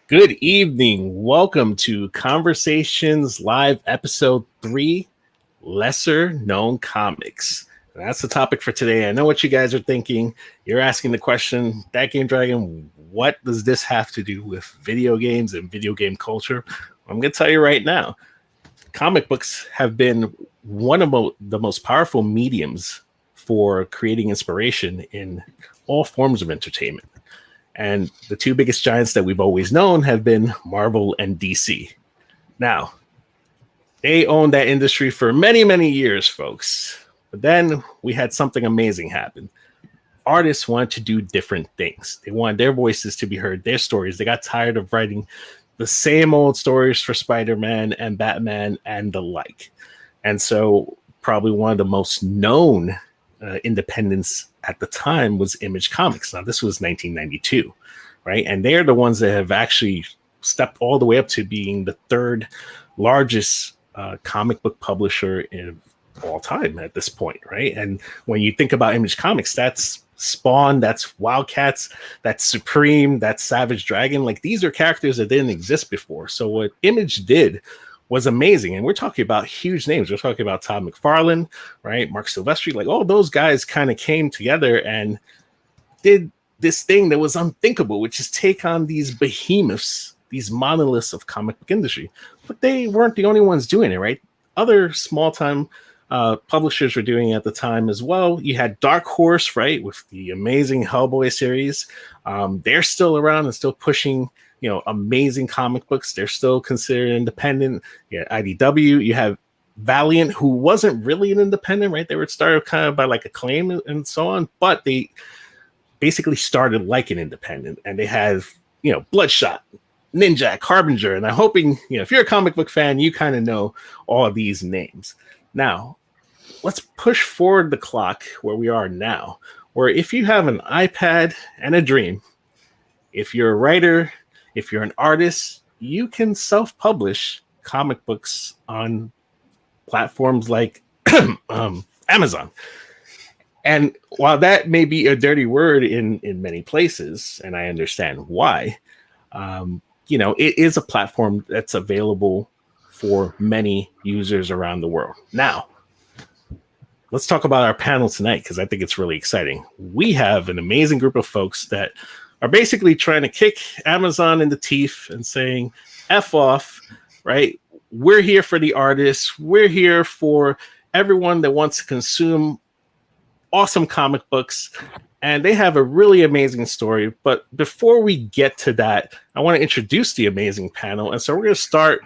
Good evening. Welcome to Conversations Live Episode 3, Lesser Known Comics. And that's the topic for today. I know what you guys are thinking. You're asking the question, ThatGameDragon, what does this have to do with video games and video game culture? I'm going to tell you right now. Comic books have been one of the most powerful mediums for creating inspiration in all forms of entertainment. And the two biggest giants that we've always known have been Marvel and DC. Now, they owned that industry for many, many years, folks. But then we had something amazing happen. Artists wanted to do different things. They wanted their voices to be heard, their stories. They got tired of writing the same old stories for Spider-Man and Batman and the like. And so probably one of the most known independents at the time was Image Comics. Now, this was 1992, right? And they're the ones that have actually stepped all the way up to being the third largest comic book publisher in all time at this point, right? And when you think about Image Comics, that's Spawn, that's Wildcats, that's Supreme, that's Savage Dragon. Like, these are characters that didn't exist before. So what Image did was amazing. And we're talking about huge names. We're talking about Todd McFarlane, right? Mark Silvestri, like all those guys kind of came together and did this thing that was unthinkable, which is take on these behemoths, these monoliths of comic book industry. But they weren't the only ones doing it, right? Other small-time publishers were doing it at the time as well. You had Dark Horse, right, with the amazing Hellboy series. They're still around and still pushing amazing comic books. They're still considered independent. Yeah, IDW. You have Valiant, who wasn't really an independent, right? They were started kind of by like Acclaim and so on, but they basically started like an independent, and they have Bloodshot, Ninjak, Harbinger, and I'm hoping if you're a comic book fan, you kind of know all of these names. Now, let's push forward the clock where we are now, where if you have an iPad and a dream, if you're a writer, if you're an artist, you can self-publish comic books on platforms like Amazon. And while that may be a dirty word in many places, and I understand why, it is a platform that's available for many users around the world. Now, let's talk about our panel tonight, because I think it's really exciting. We have an amazing group of folks that are basically trying to kick Amazon in the teeth and saying, F off, right? We're here for the artists. We're here for everyone that wants to consume awesome comic books. And they have a really amazing story. But before we get to that, I want to introduce the amazing panel. And so we're going to start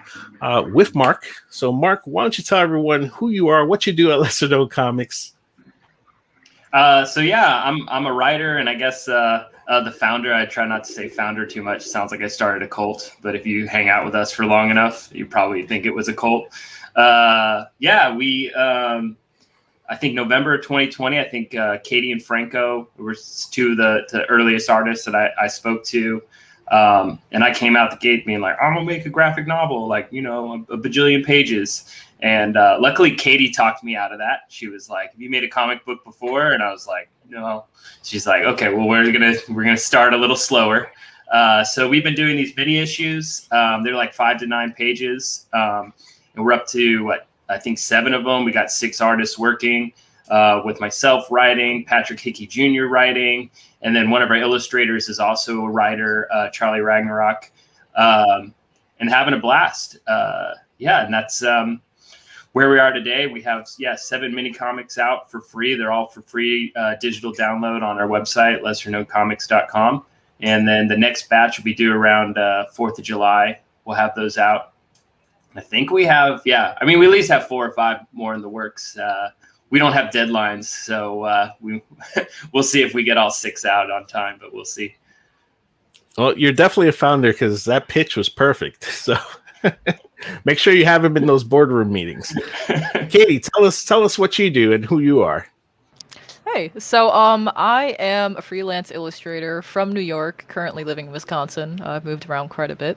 with Mark. So Mark, why don't you tell everyone who you are, what you do at Lesser Known Comics? I'm a writer, and I guess the founder. I try not to say founder too much. It sounds like I started a cult, but if you hang out with us for long enough, you probably think it was a cult. I think November 2020, I think Katie and Franco were two of the earliest artists that I spoke to. And I came out the gate being like, I'm going to make a graphic novel, like, a bajillion pages. And luckily, Katie talked me out of that. She was like, have you made a comic book before? And I was like, no. She's like, okay, well, we're gonna start a little slower. So we've been doing these mini issues. They're like 5 to 9 pages. And we're up to, I think 7 of them. We got 6 artists working with myself writing, Patrick Hickey Jr. writing, and then one of our illustrators is also a writer, Charlie Ragnarok, and having a blast. And that's where we are today. We have 7 mini comics out for free. They're all for free digital download on our website, lesserknowncomics.com. And then the next batch will be due around 4th of July. We'll have those out. I think we have, we at least have 4 or 5 more in the works. We don't have deadlines, so we'll see if we get all 6 out on time, but we'll see. Well, you're definitely a founder, because that pitch was perfect. So make sure you have him in those boardroom meetings. Katie, tell us what you do and who you are. Hey, so I am a freelance illustrator from New York, currently living in Wisconsin. I've moved around quite a bit.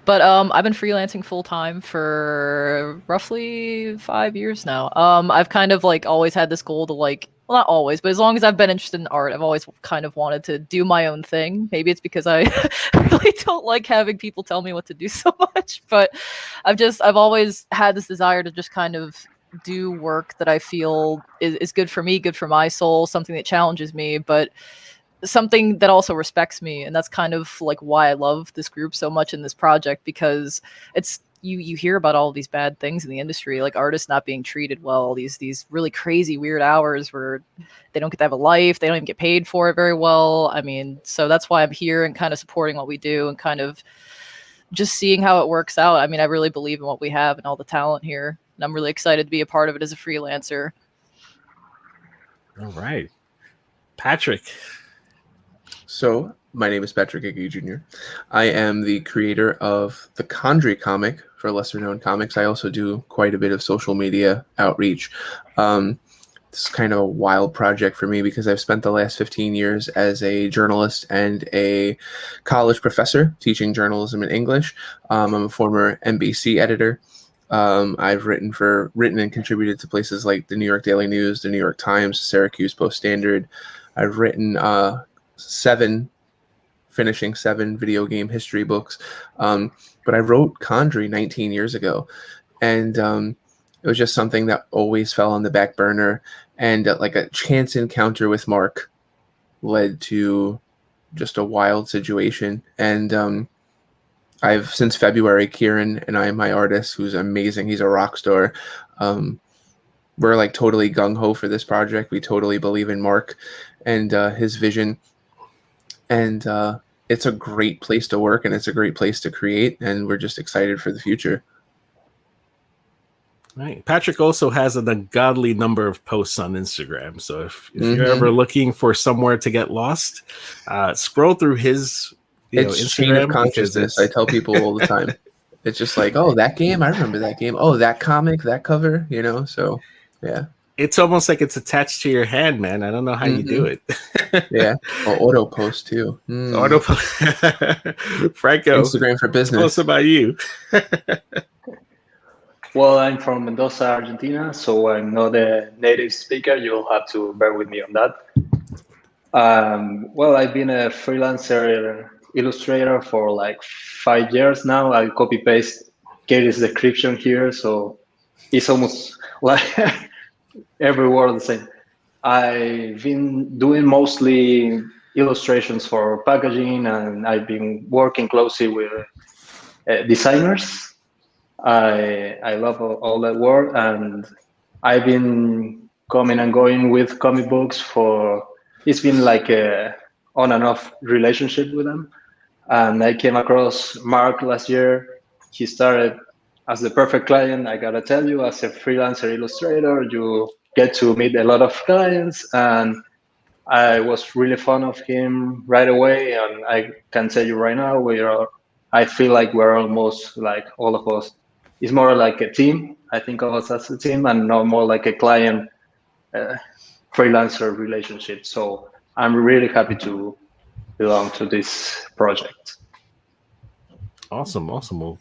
But I've been freelancing full-time for roughly 5 years now. I've kind of always had this goal to well, not always, but as long as I've been interested in art, I've always kind of wanted to do my own thing. Maybe it's because I really don't like having people tell me what to do so much, but I've always had this desire to just kind of do work that I feel is good for me, good for my soul, something that challenges me, but something that also respects me. And that's kind of like why I love this group so much in this project, because it's you hear about all these bad things in the industry, like artists not being treated well, these really crazy weird hours where they don't get to have a life, they don't even get paid for it very well. I mean, so that's why I'm here and kind of supporting what we do and kind of just seeing how it works out. I mean, I really believe in what we have and all the talent here, and I'm really excited to be a part of it as a freelancer. All right. Patrick. So, my name is Patrick Iggy Jr. I am the creator of the Condry comic for Lesser Known Comics. I also do quite a bit of social media outreach. This is kind of a wild project for me because I've spent the last 15 years as a journalist and a college professor teaching journalism in English. I'm a former NBC editor. I've written and contributed to places like the New York Daily News, the New York Times, Syracuse Post-Standard. I've written finishing 7 video game history books. But I wrote Condry 19 years ago. And it was just something that always fell on the back burner. And like a chance encounter with Mark led to just a wild situation. And I've since February, Kieran and I, my artist, who's amazing, he's a rock star. We're like totally gung-ho for this project. We totally believe in Mark and his vision. And it's a great place to work and it's a great place to create. And we're just excited for the future. Right. Patrick also has an ungodly number of posts on Instagram. So if you're ever looking for somewhere to get lost, scroll through his It's chain of consciousness. I tell people all the time. It's just like, oh, that game, I remember that game. Oh, that comic, that cover, So yeah. It's almost like it's attached to your hand, man. I don't know how you do it. Yeah. Or auto post too. Auto post. Franco, Instagram for business. Tell us about you. Well, I'm from Mendoza, Argentina, so I'm not a native speaker. You'll have to bear with me on that. Well, I've been a freelancer illustrator for like 5 years now. I copy paste Katie's description here, so it's almost like every word the same. I've been doing mostly illustrations for packaging, and I've been working closely with designers. I love all that work, and I've been coming and going with comic books it's been like a on and off relationship with them. And I came across Mark last year. He started as the perfect client. I gotta tell you, as a freelancer illustrator, you get to meet a lot of clients, and I was really fond of him right away. And I can tell you right now, I feel like we're almost like all of us. It's more like a team. I think of us as a team and not more like a client freelancer relationship. So I'm really happy to belong to this project. Awesome. Well,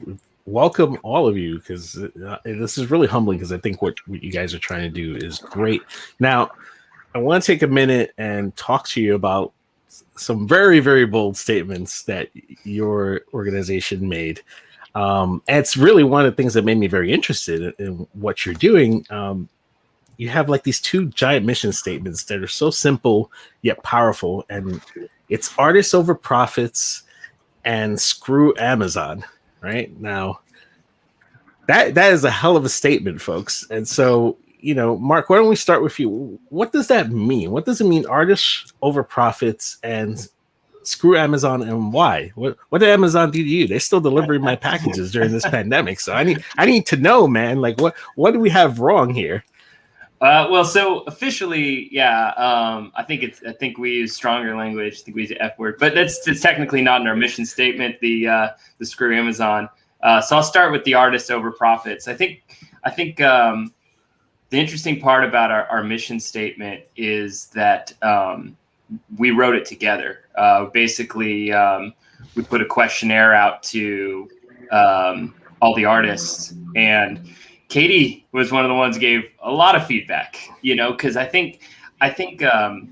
welcome all of you, because this is really humbling, because I think what you guys are trying to do is great. Now, I want to take a minute and talk to you about some very, very bold statements that your organization made. And it's really one of the things that made me very interested in what you're doing. You have like these 2 giant mission statements that are so simple yet powerful, and it's artists over profits and screw Amazon. Right now, that is a hell of a statement, folks. And so, Mark, why don't we start with you? What does that mean? What does it mean, artists over profits and screw Amazon, and why? What did Amazon do to you? They're still delivering my packages during this pandemic. So I need to know, man, like what do we have wrong here? Well, so officially, yeah, I think we use stronger language. I think we use the F word, but that's technically not in our mission statement. The screw Amazon. So I'll start with the artist over profits. I think the interesting part about our mission statement is that we wrote it together. Basically, we put a questionnaire out to all the artists, and Katie was one of the ones who gave a lot of feedback, because I think I think, and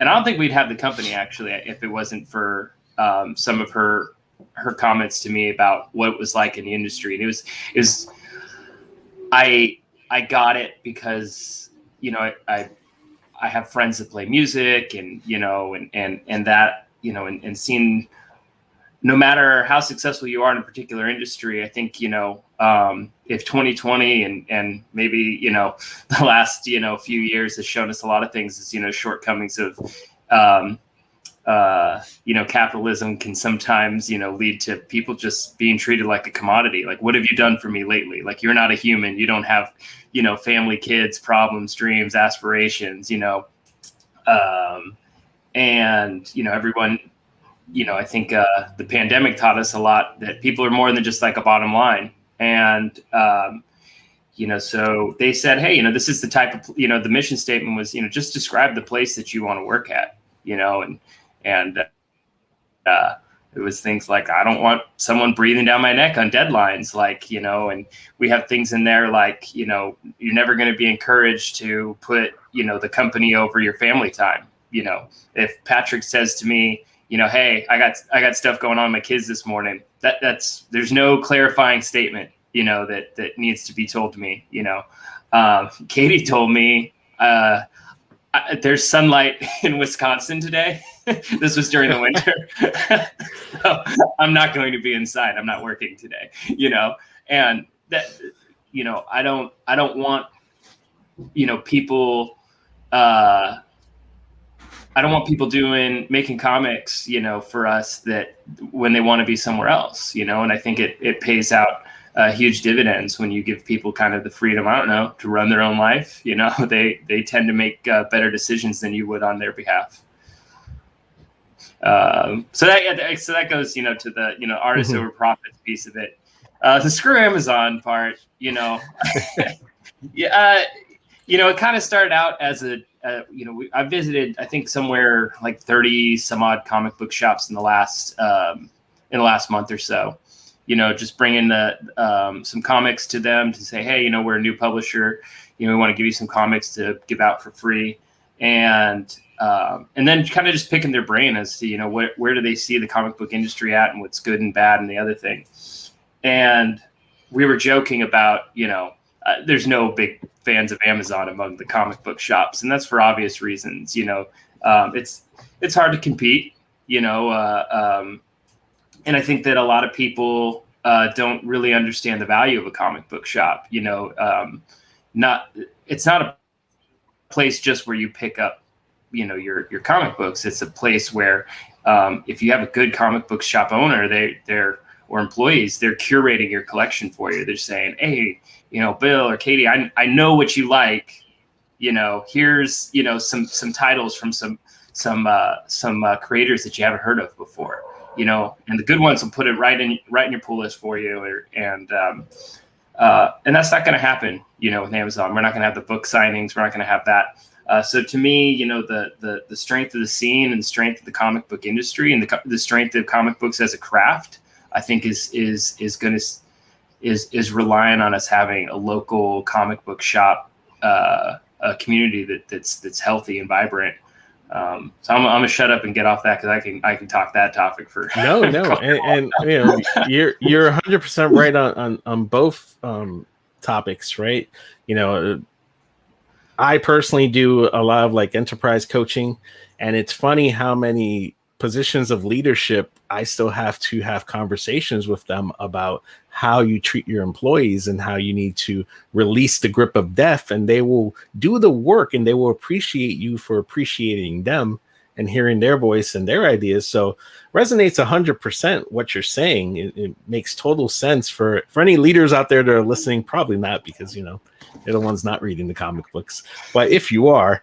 I don't think we'd have the company actually if it wasn't for some of her comments to me about what it was like in the industry. And it was I got it because, you know, I have friends that play music, and, you know, and that, you know, and seeing, no matter how successful you are in a particular industry, I think, you know, if 2020 and maybe, you know, the last, you know, few years has shown us a lot of things, is, you know, shortcomings of, you know, capitalism can sometimes, you know, lead to people just being treated like a commodity. Like, what have you done for me lately? Like, you're not a human. You don't have, you know, family, kids, problems, dreams, aspirations, you know. And, you know, everyone, you know, I think the pandemic taught us a lot, that people are more than just like a bottom line. And, you know, so they said, hey, you know, this is the type of, you know, the mission statement was, you know, just describe the place that you want to work at, you know, and it was things like, I don't want someone breathing down my neck on deadlines, like, you know, and we have things in there like, you know, you're never going to be encouraged to put, you know, the company over your family time. You know, if Patrick says to me, you know, hey, I got stuff going on with my kids this morning, there's no clarifying statement, you know, that needs to be told to me. You know, Katie told me there's sunlight in Wisconsin today. This was during the winter. So I'm not going to be inside. I'm not working today, you know, and that, you know, I don't want, you know, people, I don't want people making comics, you know, for us that when they want to be somewhere else, you know, and I think it pays out huge dividends when you give people kind of the freedom, I don't know, to run their own life. You know, they tend to make better decisions than you would on their behalf. So that goes, you know, to the, you know, artists over profits piece of it. The screw Amazon part, you know, yeah, you know, it kind of started out as a, you know, I visited, I think, somewhere like 30 some odd comic book shops in the last month or so. You know, just bringing some comics to them to say, hey, you know, we're a new publisher. You know, we want to give you some comics to give out for free, and then kind of just picking their brain as to, you know, where do they see the comic book industry at, and what's good and bad and the other thing. And we were joking about, you know, there's no big fans of Amazon among the comic book shops, and that's for obvious reasons. You know, it's hard to compete, you know, and I think that a lot of people don't really understand the value of a comic book shop. You know, it's not a place just where you pick up, you know, your comic books. It's a place where if you have a good comic book shop owner, or employees, they're curating your collection for you. They're saying, hey, you know, Bill or Katie, I know what you like. You know, here's, you know, some titles from some creators that you haven't heard of before. You know, and the good ones will put it right in your pull list for you. And that's not going to happen, you know, with Amazon. We're not going to have the book signings. We're not going to have that. So to me, you know, the strength of the scene and the strength of the comic book industry and the strength of comic books as a craft, I think is relying on us having a local comic book shop, a community that's healthy and vibrant. So I'm gonna shut up and get off that, because I can talk that topic for no, and you know, you're 100% right on both topics, right? You know, I personally do a lot of like enterprise coaching, and it's funny how many positions of leadership I still have to have conversations with them about how you treat your employees and how you need to release the grip of death, and they will do the work and they will appreciate you for appreciating them and hearing their voice and their ideas. So resonates 100% what you're saying. It makes total sense for any leaders out there that are listening. Probably not, because, you know, they're the ones not reading the comic books. But if you are,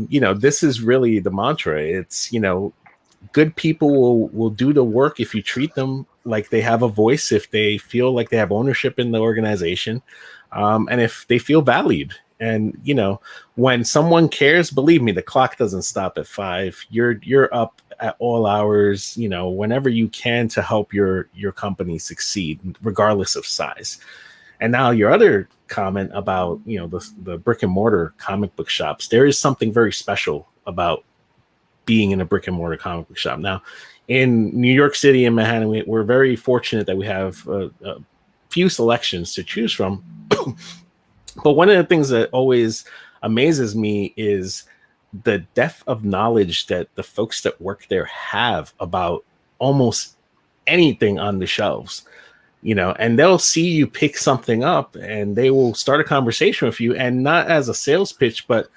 you know, this is really the mantra. It's, you know, good people will do the work if you treat them like they have a voice, if they feel like they have ownership in the organization, and if they feel valued. And, you know, when someone cares, believe me, the clock doesn't stop at 5. You're up at all hours, you know, whenever you can, to help your company succeed, regardless of size. And now your other comment about, you know, the brick and mortar comic book shops, there is something very special about being in a brick and mortar comic book shop. Now, in New York City and Manhattan, we're very fortunate that we have a few selections to choose from. But one of the things that always amazes me is the depth of knowledge that the folks that work there have about almost anything on the shelves, you know, and they'll see you pick something up and they will start a conversation with you, and not as a sales pitch, but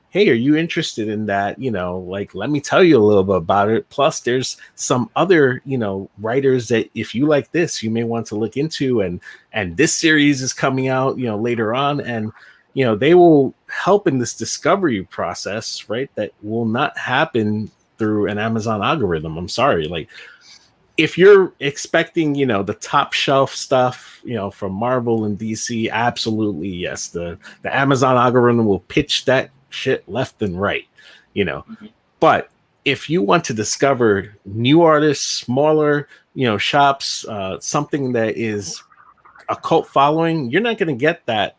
hey, are you interested in that? You know, like, let me tell you a little bit about it. Plus, there's some other, you know, writers that if you like this, you may want to look into, and this series is coming out, you know, later on, and you know, they will help in this discovery process, right? That will not happen through an Amazon algorithm. I'm sorry, like, if you're expecting, you know, the top shelf stuff, you know, from Marvel and DC, absolutely yes, the Amazon algorithm will pitch that shit left and right, you know. But if you want to discover new artists, smaller, you know, shops, something that is a cult following, you're not going to get that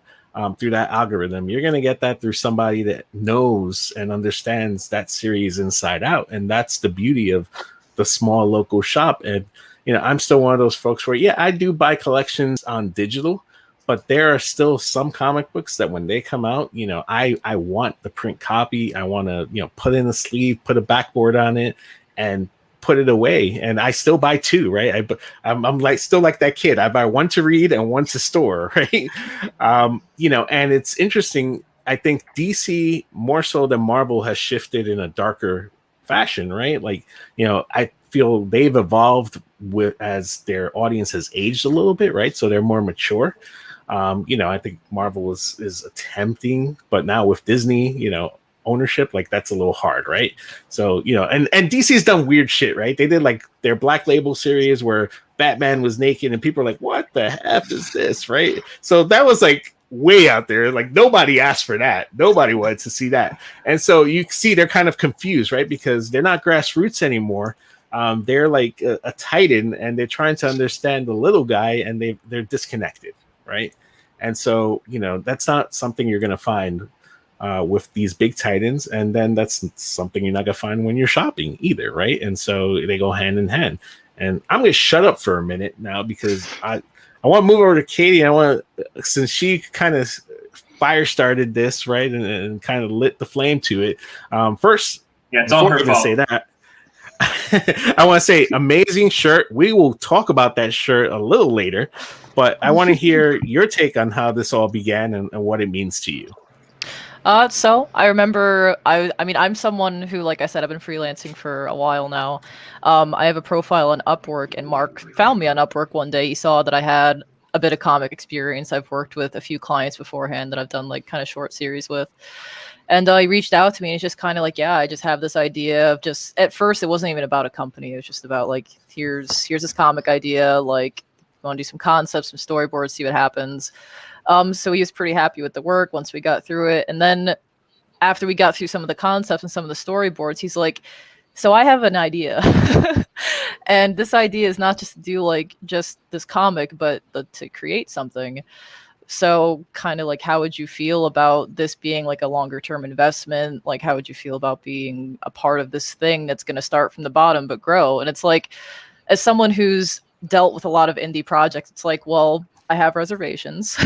through that algorithm. You're going to get that through somebody that knows and understands that series inside out, and that's the beauty of the small local shop. And you know, I'm still one of those folks where, yeah, I do buy collections on digital, but there are still some comic books that when they come out, you know, I want the print copy. I want to, you know, put in a sleeve, put a backboard on it, and put it away. And I still buy two, right? I'm like still like that kid. I buy one to read and one to store, right? You know, and it's interesting. I think DC more so than Marvel has shifted in a darker fashion, right? Like, you know, I feel they've evolved with as their audience has aged a little bit, right? So they're more mature. You know, I think Marvel is attempting, but now with Disney, you know, ownership, like that's a little hard, right? So, you know, and DC's done weird shit, right? They did like their Black Label series where Batman was naked and people are like, what the F is this, right? So that was like way out there. Like nobody asked for that. Nobody wanted to see that. And so you see they're kind of confused, right? Because they're not grassroots anymore. They're like a titan and they're trying to understand the little guy, and they're disconnected, right? And so, you know, that's not something you're going to find with these big titans, and then that's something you're not going to find when you're shopping either, right? And so they go hand in hand. And I'm going to shut up for a minute now because I want to move over to Katie. I want to, since she kind of fire started this, right, and kind of lit the flame to it. First, yeah, it's all her fault. Say that. I want to say amazing shirt. We will talk about that shirt a little later, but I want to hear your take on how this all began and what it means to you. So I remember, I mean, I'm someone who, like I said, I've been freelancing for a while now. I have a profile on Upwork, and Mark found me on Upwork one day. He saw that I had a bit of comic experience. I've worked with a few clients beforehand that I've done like kind of short series with. And he reached out to me, and it's just kind of like, yeah, I just have this idea of just, at first it wasn't even about a company. It was just about like, here's this comic idea, like, I want to do some concepts, some storyboards, see what happens. So he was pretty happy with the work once we got through it. And then after we got through some of the concepts and some of the storyboards, he's like, so I have an idea. And this idea is not just to do like just this comic, but to create something. So kind of like, how would you feel about this being like a longer term investment? Like, how would you feel about being a part of this thing that's going to start from the bottom but grow? And it's like, as someone who's dealt with a lot of indie projects, it's like, well, I have reservations.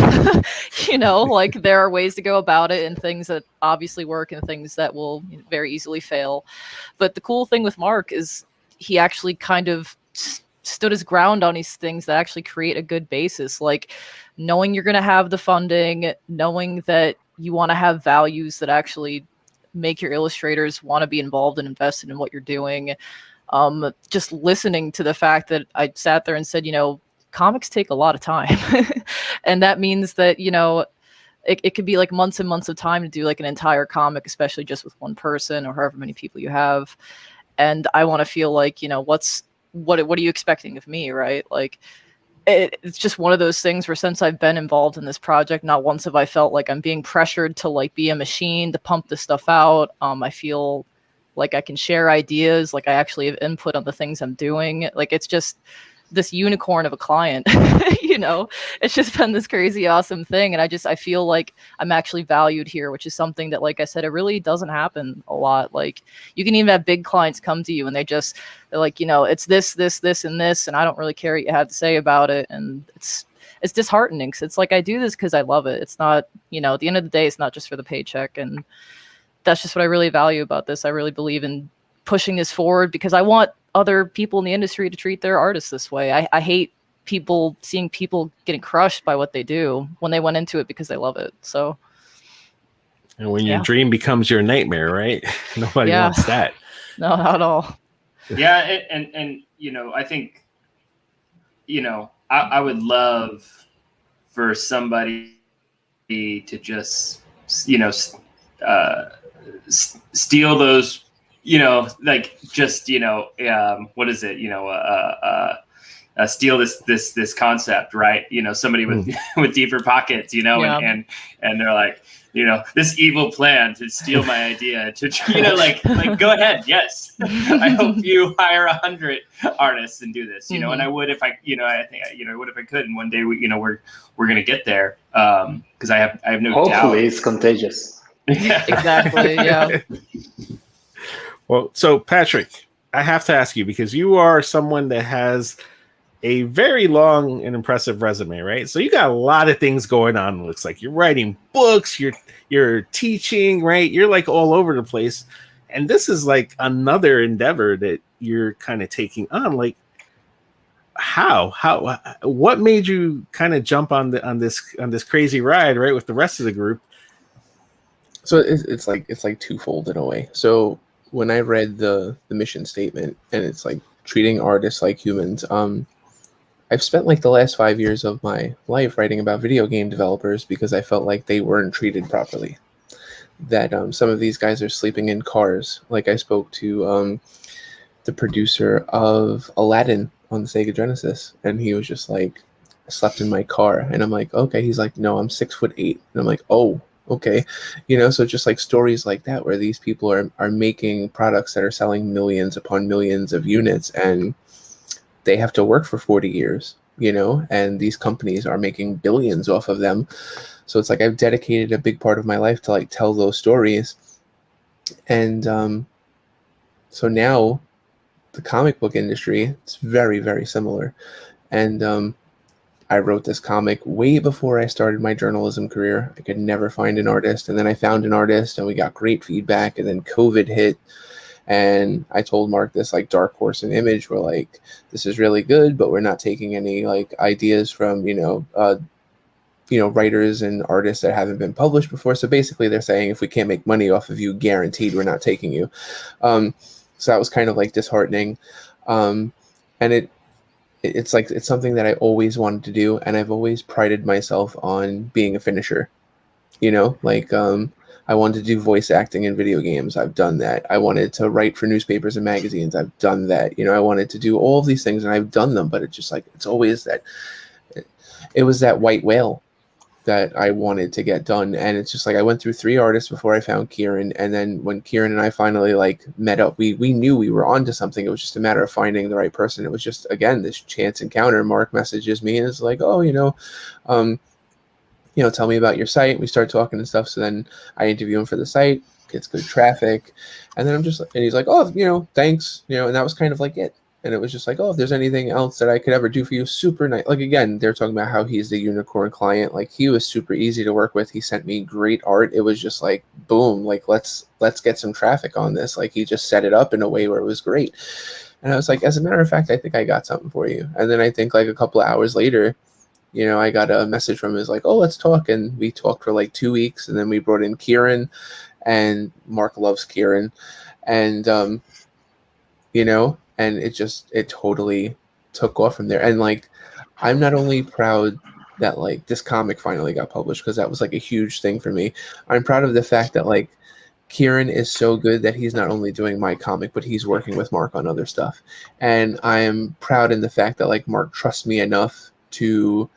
You know, like there are ways to go about it and things that obviously work and things that will very easily fail. But the cool thing with Mark is he actually kind of stood his ground on these things that actually create a good basis, like knowing you're going to have the funding, knowing that you want to have values that actually make your illustrators want to be involved and invested in what you're doing. Just listening to the fact that I sat there and said, you know, comics take a lot of time. And that means that, you know, it could be like months and months of time to do like an entire comic, especially just with one person or however many people you have. And I want to feel like, you know, what are you expecting of me, right? Like it's just one of those things where since I've been involved in this project, not once have I felt like I'm being pressured to like be a machine to pump this stuff out. I feel like I can share ideas, like I actually have input on the things I'm doing. Like it's just this unicorn of a client. You know, it's just been this crazy awesome thing, and I feel like I'm actually valued here, which is something that, like I said, it really doesn't happen a lot. Like, you can even have big clients come to you and they're like, you know, it's this, and this, and I don't really care what you have to say about it. And it's disheartening, because it's like, I do this because I love it. It's not, you know, at the end of the day, it's not just for the paycheck. And that's just what I really value about this. I really believe in pushing this forward, because I want other people in the industry to treat their artists this way. I hate seeing people getting crushed by what they do when they went into it because they love it. So, and when your dream becomes your nightmare, right? Nobody wants that. No, not at all. Yeah, and you know, I think, you know, I would love for somebody to just, you know, steal those, you know, like, just, you know, what is it, you know, steal this concept, right? You know, somebody with with deeper pockets, you know, and they're like, you know, this evil plan to steal my idea, to, you know, like go ahead, yes. I hope you hire 100 artists and do this, you know, and I would if I, you know, I think, you know, I would if I could, and one day we, you know, we're gonna get there, because I have no doubt. Hopefully it's contagious. Exactly. Yeah. Well, so Patrick, I have to ask you, because you are someone that has a very long and impressive resume, right? So you got a lot of things going on. It looks like you're writing books, you're teaching, right? You're like all over the place. And this is like another endeavor that you're kind of taking on. Like, what made you kind of jump on this crazy ride, right, with the rest of the group? So it's like twofold in a way. So when I read the mission statement, and it's like treating artists like humans, I've spent like the last 5 years of my life writing about video game developers because I felt like they weren't treated properly. That some of these guys are sleeping in cars. Like, I spoke to the producer of Aladdin on the Sega Genesis, and he was just like, I slept in my car. And I'm like, okay. He's like, no, I'm 6'8". And I'm like, oh, okay. You know, so just like stories like that, where these people are making products that are selling millions upon millions of units, and they have to work for 40 years, you know, and these companies are making billions off of them. So it's like, I've dedicated a big part of my life to like tell those stories. And so now the comic book industry, it's very, very similar. And I wrote this comic way before I started my journalism career. I could never find an artist. And then I found an artist, and we got great feedback. And then COVID hit. And I told Mark this like Dark Horse and Image were like, this is really good, but we're not taking any like ideas from, you know, writers and artists that haven't been published before. So basically they're saying, if we can't make money off of you, guaranteed we're not taking you. So that was kind of like disheartening. And it's like, it's something that I always wanted to do. And I've always prided myself on being a finisher, you know, like, I wanted to do voice acting in video games. I've done that. I wanted to write for newspapers and magazines. I've done that. You know, I wanted to do all of these things, and I've done them, but it's just like, it's always that, it was that white whale that I wanted to get done. And it's just like, I went through 3 artists before I found Kieran. And then when Kieran and I finally like met up, we knew we were onto something. It was just a matter of finding the right person. It was just, again, this chance encounter. Mark messages me and is like, oh, you know, tell me about your site. We start talking and stuff. So then I interview him for the site, gets good traffic. And then and he's like, oh, you know, thanks. You know, and that was kind of like it. And it was just like, oh, if there's anything else that I could ever do for you, super nice. Like, again, they're talking about how he's the unicorn client. Like, he was super easy to work with. He sent me great art. It was just like, boom, like, let's get some traffic on this. Like, he just set it up in a way where it was great. And I was like, as a matter of fact, I think I got something for you. And then I think like a couple of hours later, you know, I got a message from him. He's like, oh, let's talk. And we talked for like 2 weeks. And then we brought in Kieran, and Mark loves Kieran. And, you know, and it totally took off from there. And like, I'm not only proud that like this comic finally got published, because that was like a huge thing for me. I'm proud of the fact that like Kieran is so good that he's not only doing my comic, but he's working with Mark on other stuff. And I am proud in the fact that like Mark trusts me enough to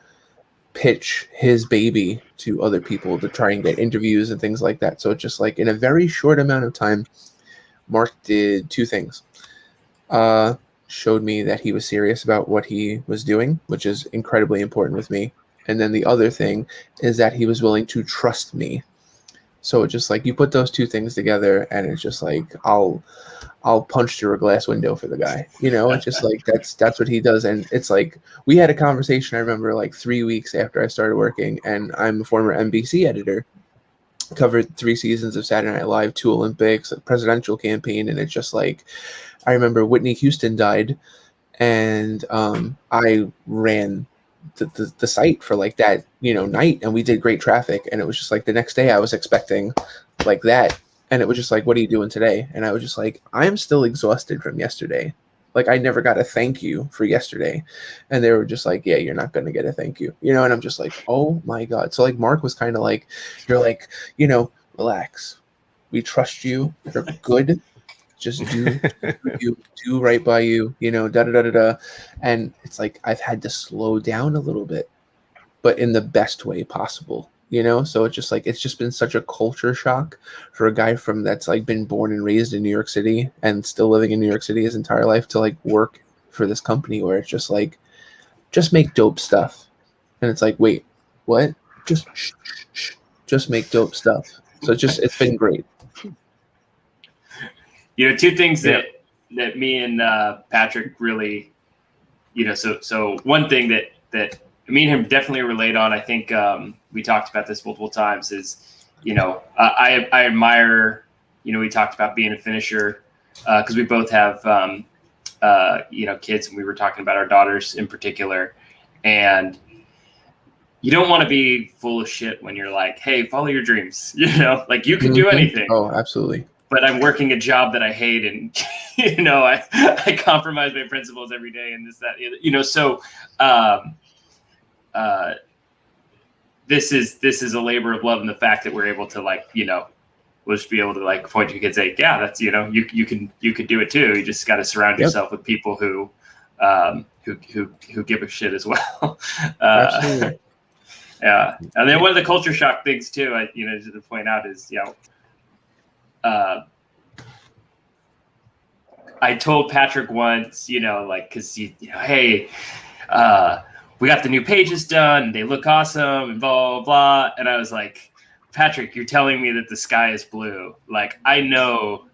pitch his baby to other people to try and get interviews and things like that. So it's just like, in a very short amount of time, Mark did 2 things. showed me that he was serious about what he was doing, which is incredibly important with me. And then the other thing is that he was willing to trust me. So it's just like you put those two things together, and it's just like I'll punch through a glass window for the guy. You know, it's just like that's what he does. And it's like we had a conversation, I remember, like 3 weeks after I started working, and I'm a former NBC editor, covered 3 seasons of Saturday Night Live, 2 Olympics, a presidential campaign, and it's just like I remember Whitney Houston died, and I ran the site for like that night, and we did great traffic, and it was just like the next day I was expecting like that, and it was just like, what are you doing today? And I was just like, I'm still exhausted from yesterday. Like I never got a thank you for yesterday. And they were just like, yeah, you're not going to get a thank you, and I'm just like, oh my God. So like Mark was kind of like, you're like, relax, we trust you, you're good, just do right by you, da da da da da. And it's like I've had to slow down a little bit, but in the best way possible, So it's just like it's just been such a culture shock for a guy that's like been born and raised in New York City and still living in New York City his entire life to like work for this company where it's just like, just make dope stuff. And it's like, wait, what? Just make dope stuff. So it's been great. 2 things that me and Patrick really, so one thing that me and him definitely relate on, I think we talked about this multiple times, is, I admire, we talked about being a finisher because we both have, kids, and we were talking about our daughters in particular. And you don't want to be full of shit when you're like, hey, follow your dreams, like you can do anything. Oh, absolutely. But I'm working a job that I hate, and I compromise my principles every day, and this, that, so this is a labor of love, and the fact that we're able to we'll just be able to like point to kids and say, yeah, that's you could do it too. You just got to surround yourself with people who give a shit as well. Absolutely. Yeah, and then one of the culture shock things too, to point out is I told Patrick once, because hey, we got the new pages done, they look awesome, and blah, blah, blah. And I was like, Patrick, you're telling me that the sky is blue. Like, I know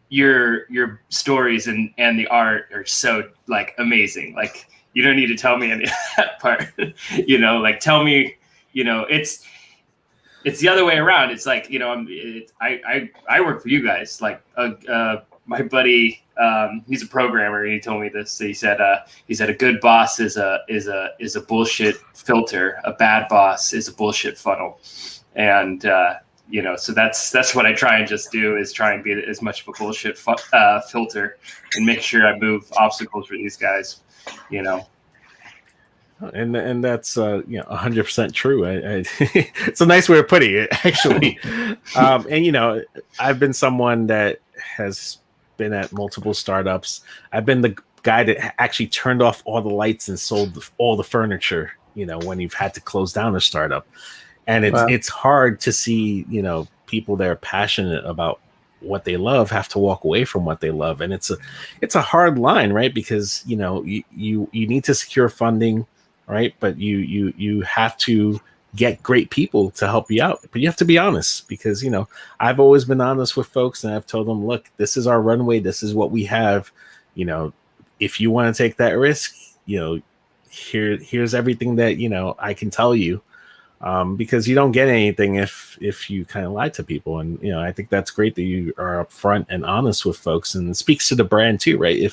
your stories and the art are so like amazing. Like, you don't need to tell me any of that part. Like tell me, it's the other way around. It's like, I work for you guys. Like my buddy, he's a programmer, and he told me this. He said a good boss is a bullshit filter. A bad boss is a bullshit funnel. And so that's what I try and just do, is try and be as much of a bullshit filter and make sure I move obstacles for these guys. And that's 100% true. It's a nice way of putting it, actually. And I've been someone that has been at multiple startups. I've been the guy that actually turned off all the lights and sold all the furniture, when you've had to close down a startup. And it's hard to see, people that are passionate about what they love have to walk away from what they love. And it's a hard line, right? Because, you need to secure funding, right? But you have to get great people to help you out. But you have to be honest, because, I've always been honest with folks, and I've told them, look, this is our runway. This is what we have. If you want to take that risk, here's everything that, I can tell you. Because you don't get anything if you kind of lie to people. And, I think that's great that you are upfront and honest with folks, and it speaks to the brand too, right?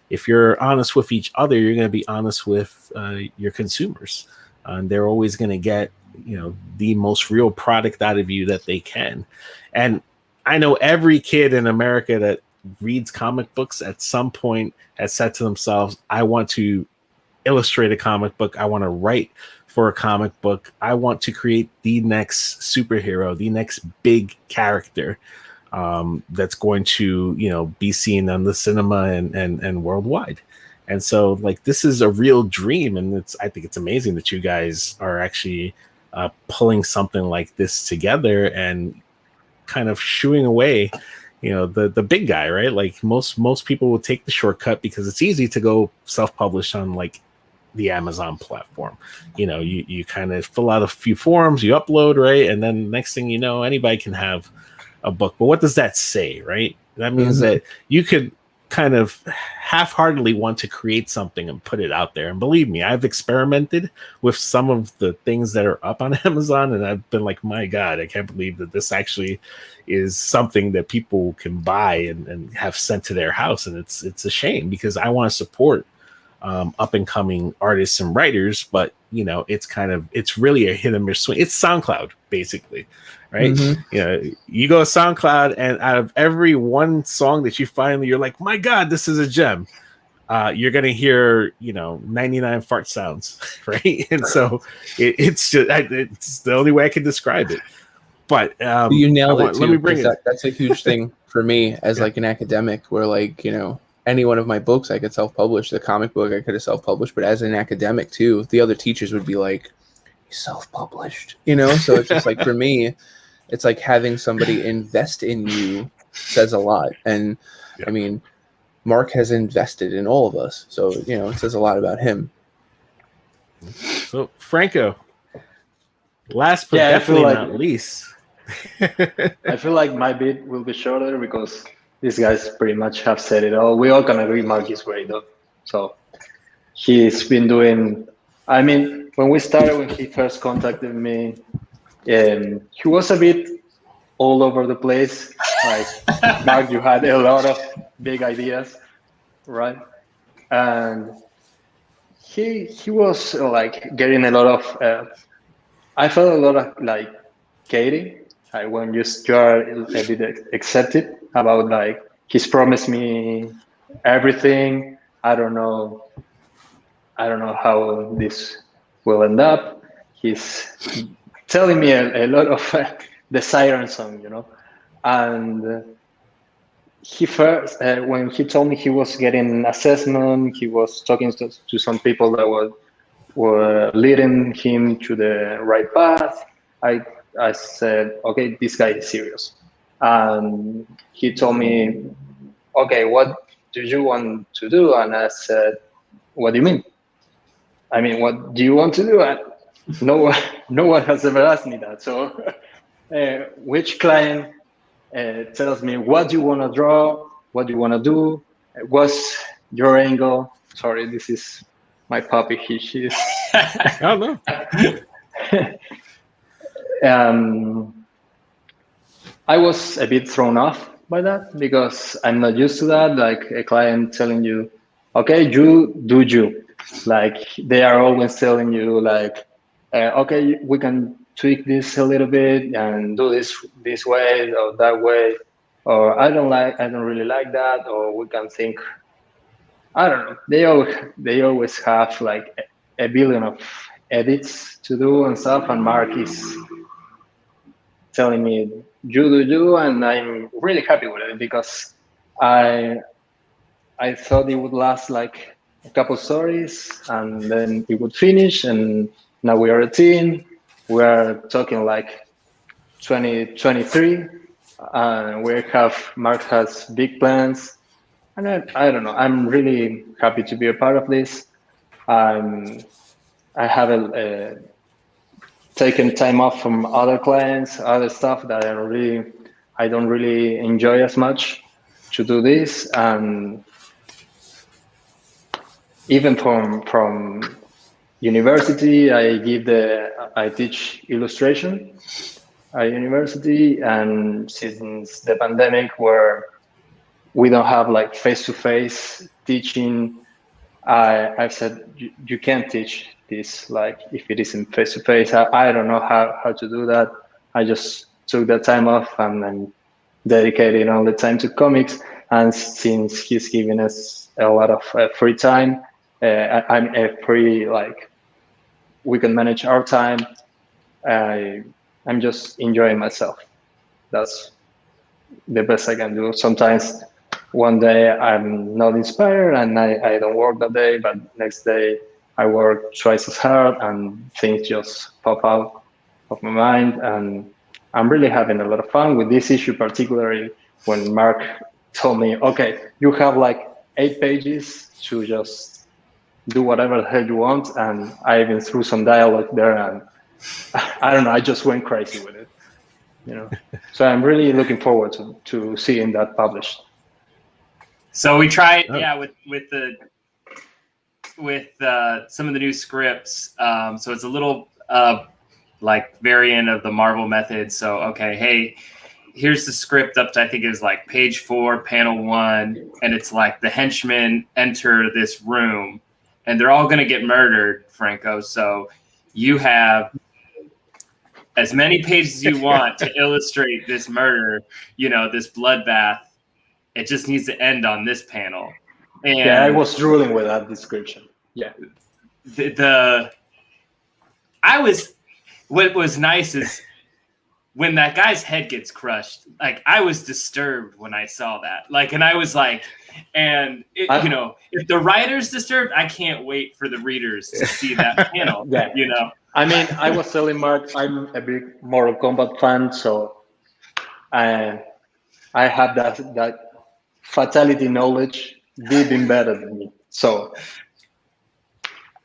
If you're honest with each other, you're going to be honest with your consumers. And they're always going to get, the most real product out of you that they can. And I know every kid in America that reads comic books at some point has said to themselves, I want to illustrate a comic book. I want to write for a comic book. I want to create the next superhero, the next big character that's going to, be seen on the cinema and worldwide. And so, like, this is a real dream, and I think it's amazing that you guys are actually pulling something like this together and kind of shooing away, the big guy, right? Like most people will take the shortcut because it's easy to go self-publish on like the Amazon platform. You kind of fill out a few forms, you upload, right? And then next thing you know, anybody can have a book. But what does that say, right? That means that you could kind of half-heartedly want to create something and put it out there. And believe me, I've experimented with some of the things that are up on Amazon, and I've been like, my God, I can't believe that this actually is something that people can buy and have sent to their house. And it's a shame because I want to support up and coming artists and writers, but it's really a hit and miss swing. It's SoundCloud basically, right? You go to SoundCloud, and out of every one song that you find, you're like, my God, this is a gem. You're gonna hear 99 fart sounds, right? And so it's the only way I can describe it. But you nailed it too. Let me bring it. That's a huge thing for me as like an academic, where like any one of my books I could self-publish. The comic book I could have self-published, but as an academic too, the other teachers would be like, self-published, so it's just like, for me, it's like having somebody invest in you says a lot. And I mean, Mark has invested in all of us, so it says a lot about him. So Franco, last but definitely not least, I feel like my bit will be shorter because these guys pretty much have said it all. We all can agree Mark is great though. So he's been doing, I mean, when he first contacted me, he was a bit all over the place. Like, Mark, you had a lot of big ideas, right? And he was like getting a lot of, I felt a lot of like Katie, like when you are a bit accepted about like, he's promised me everything. I don't know how this will end up. He's telling me a lot of the siren song, and he first, when he told me he was getting an assessment, he was talking to some people that were leading him to the right path. I said, okay, this guy is serious. And he told me, okay, what do you want to do? And I said, what do you mean? I mean, what do you want to do? And no one has ever asked me that. So which client tells me what you want to draw, what you want to do, what's your angle? Sorry, this is my puppy. She's oh no. I was a bit thrown off by that because I'm not used to that. Like a client telling you, okay, you do you. Like they are always telling you like, okay, we can tweak this a little bit and do this way or that way, or I don't really like that, or we can think, I don't know. They always have like a billion of edits to do and stuff, and Mark is telling me you do, and I'm really happy with it because I thought it would last like a couple stories and then it would finish, and now we are a team. We are talking like 2023, and Mark has big plans, and I don't know. I'm really happy to be a part of this. I have taken time off from other clients, other stuff that I don't really enjoy as much to do this, and even from university, I teach illustration at university, and since the pandemic, where we don't have like face-to-face teaching, I've said you can't teach this like if it isn't face-to-face. I don't know how to do that. I just took that time off and then dedicated all the time to comics. And since he's giving us a lot of free time, I'm free, like we can manage our time. I'm just enjoying myself. That's the best I can do. Sometimes one day I'm not inspired and I don't work that day, but next day I work twice as hard and things just pop out of my mind. And I'm really having a lot of fun with this issue, particularly when Mark told me, okay, you have like 8 pages to just do whatever the hell you want. And I even threw some dialogue there, and I don't know, I just went crazy with it, you know. So I'm really looking forward to seeing that published. So we tried, with some of the new scripts. So it's a little like variant of the Marvel method. So okay, hey, here's the script up to, I think it was like page 4, panel 1, and it's like the henchmen enter this room, and they're all gonna get murdered, Franco. So you have as many pages as you want to illustrate this murder, you know, this bloodbath. It just needs to end on this panel. And yeah, I was drooling with that description. Yeah. What was nice is when that guy's head gets crushed, like I was disturbed when I saw that. Like, and I was like, you know, if the writer's disturbed, I can't wait for the readers to see that panel. Yeah. You know. I mean, I was telling Mark, I'm a big Mortal Kombat fan, so I have that fatality knowledge deep embedded in me. So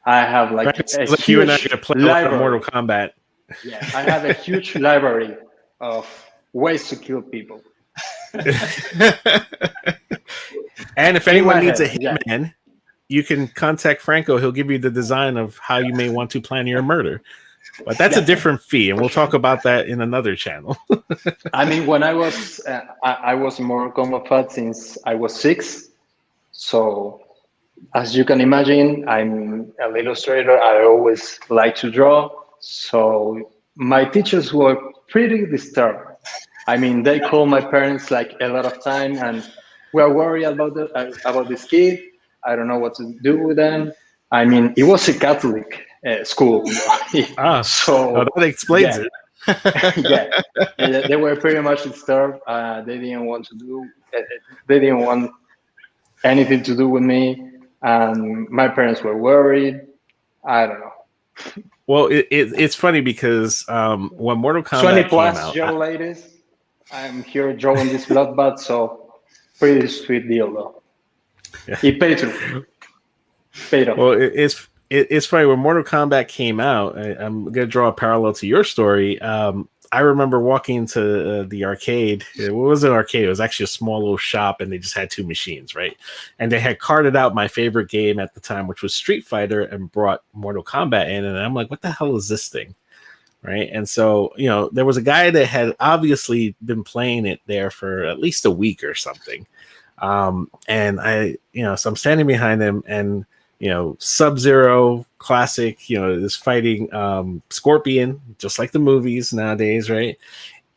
I have like a huge you and I are gonna play library. Mortal Kombat. Yeah, I have a huge library of ways to kill people. And if anyone needs a head, hitman, you can contact Franco. He'll give you the design of how you may want to plan your murder. But that's a different fee, and we'll talk about that in another channel. I mean, when I was a Mortal Kombat fan since I was 6. So as you can imagine, I'm an illustrator. I always like to draw. So my teachers were pretty disturbed. I mean, they called my parents like a lot of time, and we're worried about this kid. I don't know what to do with them. I mean, it was a Catholic school. So that explains it. Yeah, they were pretty much disturbed. They didn't want anything to do with me, and my parents were worried. I don't know. Well, it's funny because when Mortal Kombat 20 came plus out, young ladies, I'm here drawing this bloodbath, so pretty sweet deal though. Yeah. It paid off. Well, it's funny when Mortal Kombat came out. I'm gonna draw a parallel to your story. I remember walking into the arcade. It wasn't an arcade. It was actually a small little shop, and they just had 2 machines, right? And they had carted out my favorite game at the time, which was Street Fighter, and brought Mortal Kombat in. And I'm like, what the hell is this thing? Right. And so, you know, there was a guy that had obviously been playing it there for at least a week or something. And so I'm standing behind him, and you know, Sub-Zero classic, you know, is fighting Scorpion, just like the movies nowadays, right?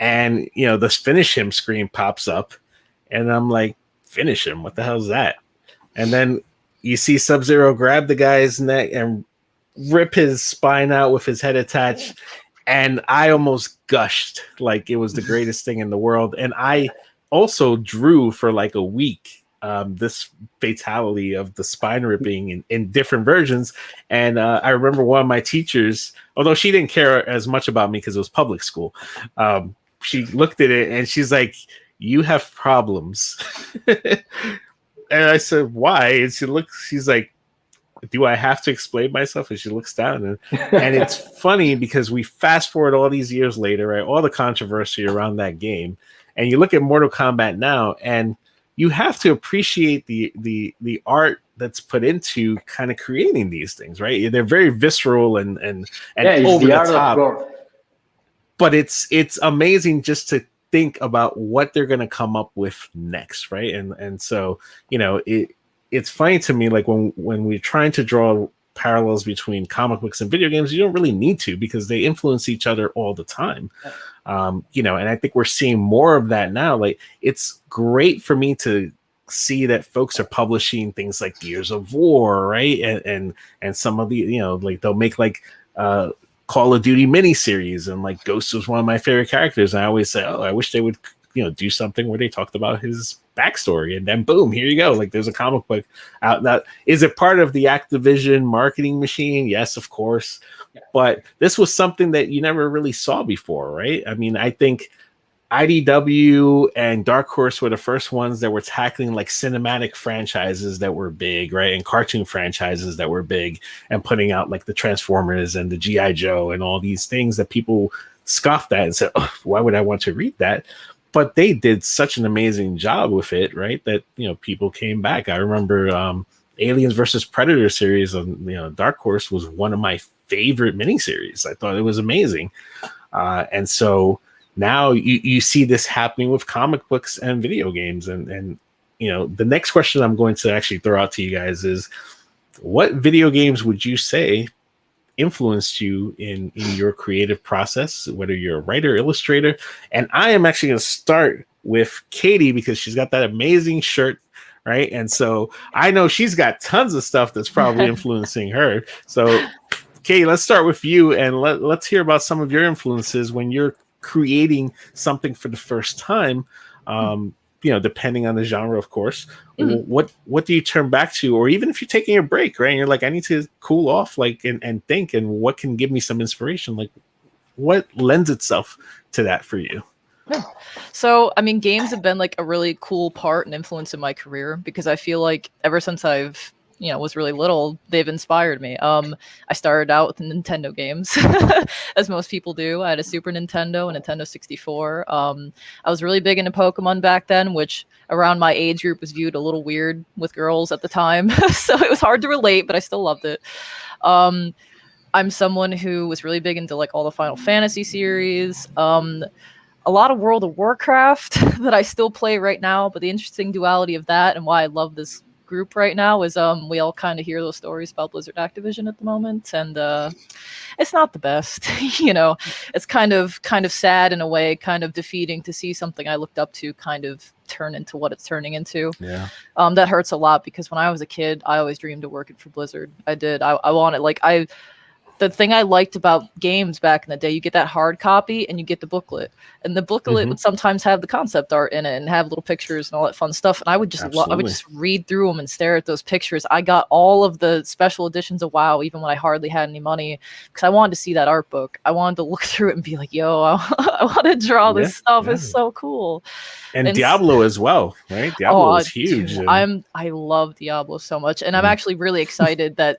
And, you know, the finish him screen pops up, and I'm like, finish him? What the hell is that? And then you see Sub-Zero grab the guy's neck and rip his spine out with his head attached, and I almost gushed like it was the greatest thing in the world. And I also drew for like a week this fatality of the spine ripping in different versions. And I remember one of my teachers, although she didn't care as much about me because it was public school, she looked at it and she's like, "You have problems." And I said, "Why?" And she's like, "Do I have to explain myself?" And she looks down, and it's funny because we fast forward all these years later, right? All the controversy around that game, and you look at Mortal Kombat now, and you have to appreciate the art that's put into kind of creating these things, right? They're very visceral and over the top. But it's amazing just to think about what they're going to come up with next, right? And so, you know, it's funny to me, like when we're trying to draw parallels between comic books and video games, you don't really need to, because they influence each other all the time. You know, and I think we're seeing more of that now. Like, it's great for me to see that folks are publishing things like Gears of War, right? And some of the, you know, like they'll make like Call of Duty miniseries, and like Ghost was one of my favorite characters. And I always say, oh, I wish they would, you know, do something where they talked about his backstory, and then boom, here you go. Like, there's a comic book out. Now, is it part of the Activision marketing machine? Yes, of course. But this was something that you never really saw before, right? I mean, I think IDW and Dark Horse were the first ones that were tackling like cinematic franchises that were big, right? And cartoon franchises that were big, and putting out like the Transformers and the G.I. Joe and all these things that people scoffed at and said, oh, why would I want to read that? But they did such an amazing job with it, right? That, you know, people came back. I remember Aliens versus Predator series on, you know, Dark Horse was one of my favorite miniseries. I thought it was amazing. And so now you see this happening with comic books and video games. And, you know, the next question I'm going to actually throw out to you guys is, what video games would you say influenced you in your creative process, whether you're a writer, illustrator? And I am actually going to start with Katie because she's got that amazing shirt, right? And so I know she's got tons of stuff that's probably influencing her. So Katie, let's start with you, and let's hear about some of your influences when you're creating something for the first time. You know, depending on the genre, of course. What do you turn back to? Or even if you're taking a break, right? And you're like, I need to cool off, like, and think, and what can give me some inspiration? Like, what lends itself to that for you? So, I mean, games have been like a really cool part and influence in my career because I feel like ever since I've, you know, was really little, they've inspired me. I started out with Nintendo games, as most people do. I had a Super Nintendo, a Nintendo 64. I was really big into Pokemon back then, which around my age group was viewed a little weird with girls at the time. So it was hard to relate, but I still loved it. I'm someone who was really big into like all the Final Fantasy series. A lot of World of Warcraft that I still play right now, but the interesting duality of that and why I love this group right now is we all kind of hear those stories about Blizzard Activision at the moment, and it's not the best. You know, it's kind of sad in a way, kind of defeating to see something I looked up to kind of turn into what it's turning into. Yeah. That hurts a lot because when I was a kid, I always dreamed of working for Blizzard. I did. I wanted, like, the thing I liked about games back in the day, you get that hard copy and you get the booklet. And the booklet would sometimes have the concept art in it and have little pictures and all that fun stuff. And I would just I would just read through them and stare at those pictures. I got all of the special editions of WoW, even when I hardly had any money, because I wanted to see that art book. I wanted to look through it and be like, yo, I want to draw this stuff. It's so cool. And Diablo as well, right? Diablo is huge. Dude, I love Diablo so much. And I'm actually really excited that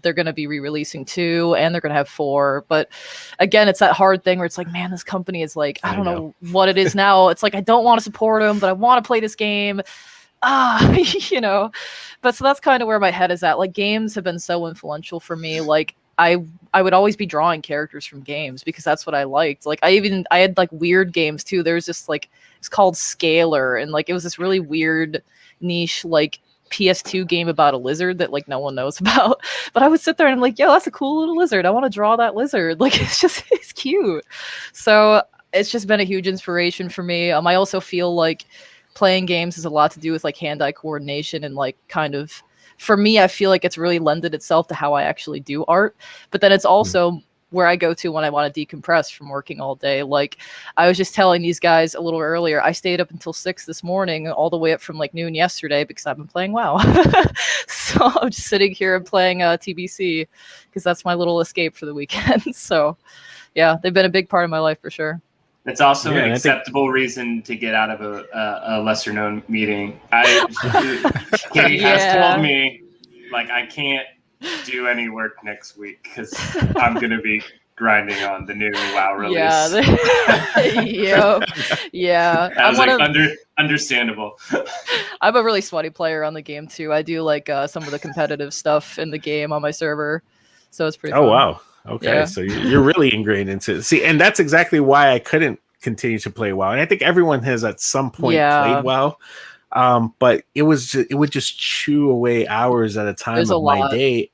they're going to be re-releasing 2 and they're going to have 4. But again, it's that hard thing where it's like, man, this company is like, I don't know what it is now. It's like, I don't want to support them, but I want to play this game. You know. But so that's kind of where my head is at. Like, games have been so influential for me. Like, I would always be drawing characters from games because that's what I liked. Like, I had like weird games too. There was this like, it's called Scalar, and like it was this really weird niche like PS2 game about a lizard that like no one knows about. But I would sit there and I'm like, yo, that's a cool little lizard. I want to draw that lizard. Like, it's cute. So it's just been a huge inspiration for me. I also feel like playing games has a lot to do with like hand-eye coordination and like kind of, for me, I feel like it's really lended itself to how I actually do art. But then it's also where I go to when I want to decompress from working all day. Like, I was just telling these guys a little earlier, I stayed up until 6 this morning, all the way up from like noon yesterday because I've been playing WoW. So I'm just sitting here and playing TBC because that's my little escape for the weekend. So yeah, they've been a big part of my life for sure. It's also an acceptable reason to get out of a lesser known meeting. Katie has told me, like, I can't do any work next week because I'm going to be grinding on the new WoW release. Yeah. I was like, understandable. I'm a really sweaty player on the game too. I do like some of the competitive stuff in the game on my server. So it's pretty fun. Wow. Okay, yeah. So you're really ingrained into it. See, and that's exactly why I couldn't continue to play WoW. And I think everyone has at some point played WoW. But it would just chew away hours at a time of my day.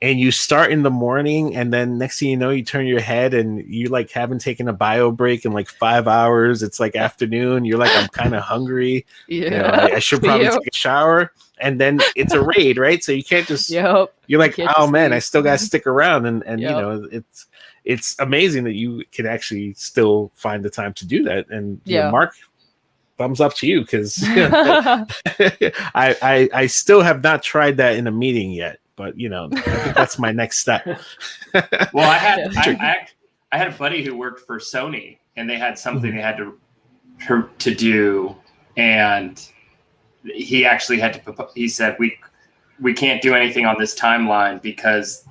And you start in the morning, and then next thing you know, you turn your head and you like haven't taken a bio break in like 5 hours. It's like afternoon. You're like, I'm kind of hungry. Yeah, you know, I should probably take a shower. And then it's a raid, right? So you can't just. You're like, oh man, I still got to stick around, and you know, it's amazing that you can actually still find the time to do that. And you know, Mark, thumbs up to you because I still have not tried that in a meeting yet. But you know, I think that's my next step. Well, I had a buddy who worked for Sony, and they had something they had to to do, and he actually had to. He said we can't do anything on this timeline because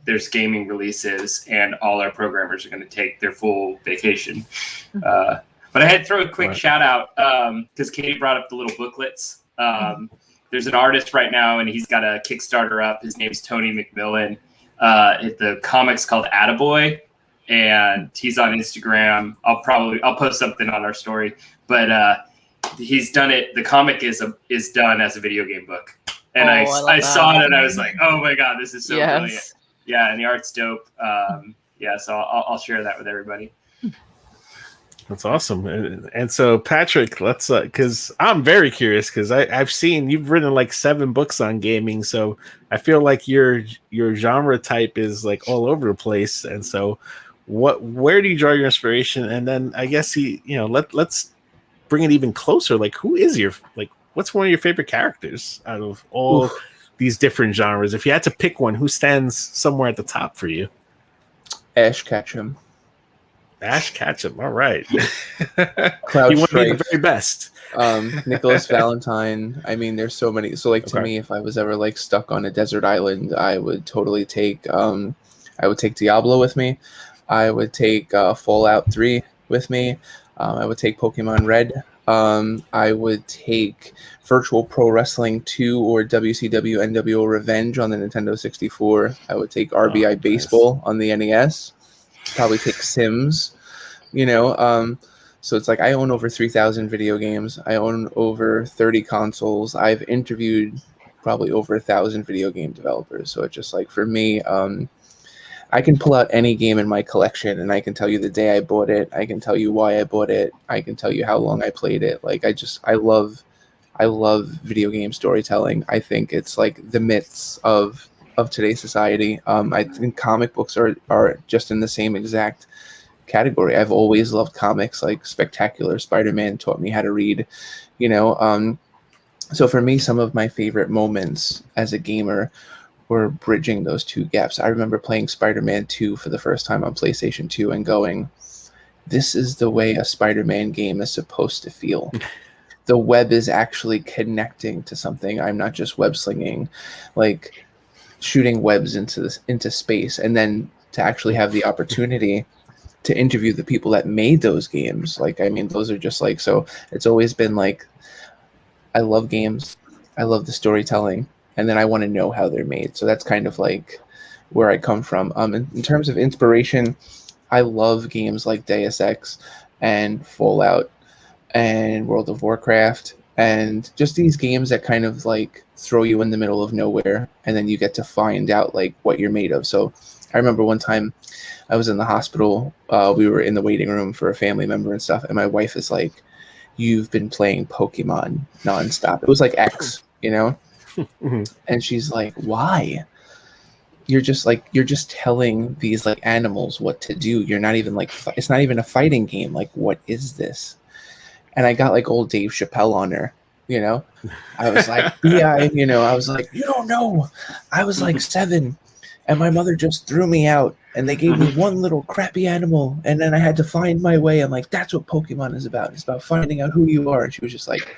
there's gaming releases and all our programmers are going to take their full vacation. But I had to throw a quick shout out because Katie brought up the little booklets. There's an artist right now and he's got a Kickstarter up. His name's Tony McMillan. The comic's called Attaboy, and he's on Instagram. I'll post something on our story, but he's done it. The comic is done as a video game book. And I saw it and I was like, oh my God, this is so brilliant. Yeah, and the art's dope. So I'll share that with everybody. That's awesome. And so, Patrick, let's because I'm very curious because I've seen you've written like 7 books on gaming. So I feel like your genre type is like all over the place. And so where do you draw your inspiration? And then I guess let's bring it even closer. Like, who is what's one of your favorite characters out of all these different genres? If you had to pick one, who stands somewhere at the top for you? Ash Ketchum. Ash Ketchum. All right. Cloud you want to be Strife. the very best. Nicholas Valentine. I mean, there's so many. So, to me, if I was ever stuck on a desert island, I would totally take. I would take Diablo with me. I would take Fallout 3 with me. I would take Pokemon Red. I would take Virtual Pro Wrestling 2 or WCW NWO Revenge on the Nintendo 64. I would take RBI Baseball on the NES. Probably take Sims, so it's like I own over 3,000 video games. I own over 30 consoles. I've interviewed probably over 1,000 video game developers. So it's just for me, I can pull out any game in my collection and I can tell you the day I bought it. I can tell you why I bought it. I can tell you how long I played it. I love video game storytelling. I think it's the myths of today's society. I think comic books are just in the same exact category. I've always loved comics. Spectacular Spider-Man taught me how to read, so for me, some of my favorite moments as a gamer were bridging those two gaps. I remember playing Spider-Man 2 for the first time on PlayStation 2 and going, this is the way a Spider-Man game is supposed to feel. The web is actually connecting to something. I'm not just web slinging, shooting webs into space, and then to actually have the opportunity to interview the people that made those games. Those are just so it's always been I love games. I love the storytelling. And then I want to know how they're made. So that's kind of where I come from. In terms of inspiration, I love games like Deus Ex and Fallout and World of Warcraft and just these games that kind of throw you in the middle of nowhere and then you get to find out what you're made of. So I remember one time I was in the hospital. We were in the waiting room for a family member and stuff. And my wife is like, you've been playing Pokemon nonstop. It was X, And she's like, why? You're just telling these animals what to do. You're not even it's not even a fighting game. What is this? And I got old Dave Chappelle on her, I was like, yeah, I was like, you don't know. I was 7 and my mother just threw me out and they gave me one little crappy animal and then I had to find my way. I'm like, that's what Pokemon is about. It's about finding out who you are. And she was just like,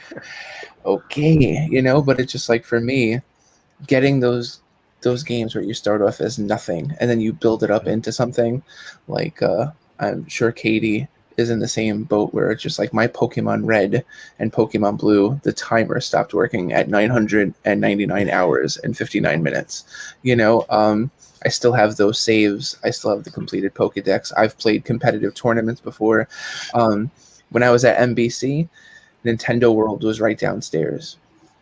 okay, but it's just for me, getting those games where you start off as nothing and then you build it up into something I'm sure Katie is in the same boat where it's just my Pokemon Red and Pokemon Blue, the timer stopped working at 999 hours and 59 minutes. I still have those saves. I still have the completed Pokedex. I've played competitive tournaments before. When I was at NBC, Nintendo World was right downstairs.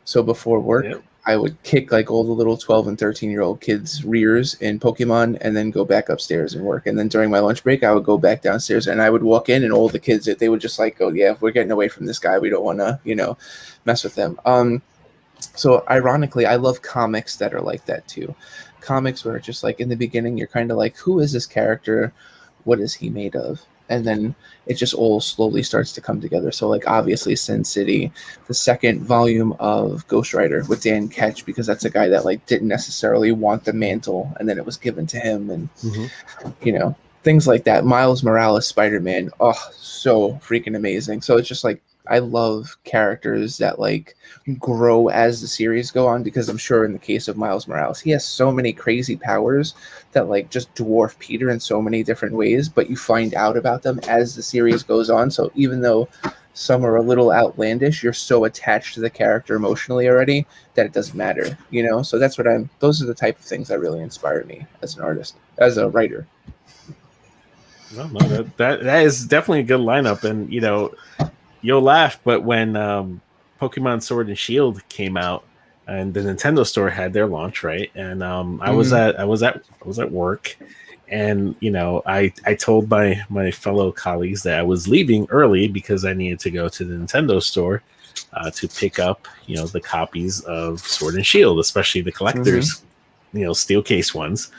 So before work, I would kick all the little 12 and 13-year-old kids' rears in Pokemon and then go back upstairs and work. And then during my lunch break, I would go back downstairs and I would walk in and all the kids, they would just oh, yeah, we're getting away from this guy. We don't want to, mess with them. So ironically, I love comics that are like that too. Comics where it's just in the beginning, you're kind of who is this character? What is he made of? And then it just all slowly starts to come together. So obviously Sin City, the second volume of Ghost Rider with Dan Ketch, because that's a guy that didn't necessarily want the mantle and then it was given to him. And, things like that. Miles Morales Spider-Man, oh, so freaking amazing. So it's just like I love characters that like grow as the series go on, because I'm sure in the case of Miles Morales, he has so many crazy powers that like just dwarf Peter in so many different ways, but you find out about them as the series goes on. So even though some are a little outlandish, you're so attached to the character emotionally already that it doesn't matter, you know? So that's what those are the type of things that really inspire me as an artist, as a writer. No, that is definitely a good lineup. And, you know, you'll laugh, but when Pokemon Sword and Shield came out and the Nintendo store had their launch, right? And I was at work, and you know, I told my fellow colleagues that I was leaving early because I needed to go to the Nintendo store to pick up, you know, the copies of Sword and Shield, especially the collectors, you know, steel case ones.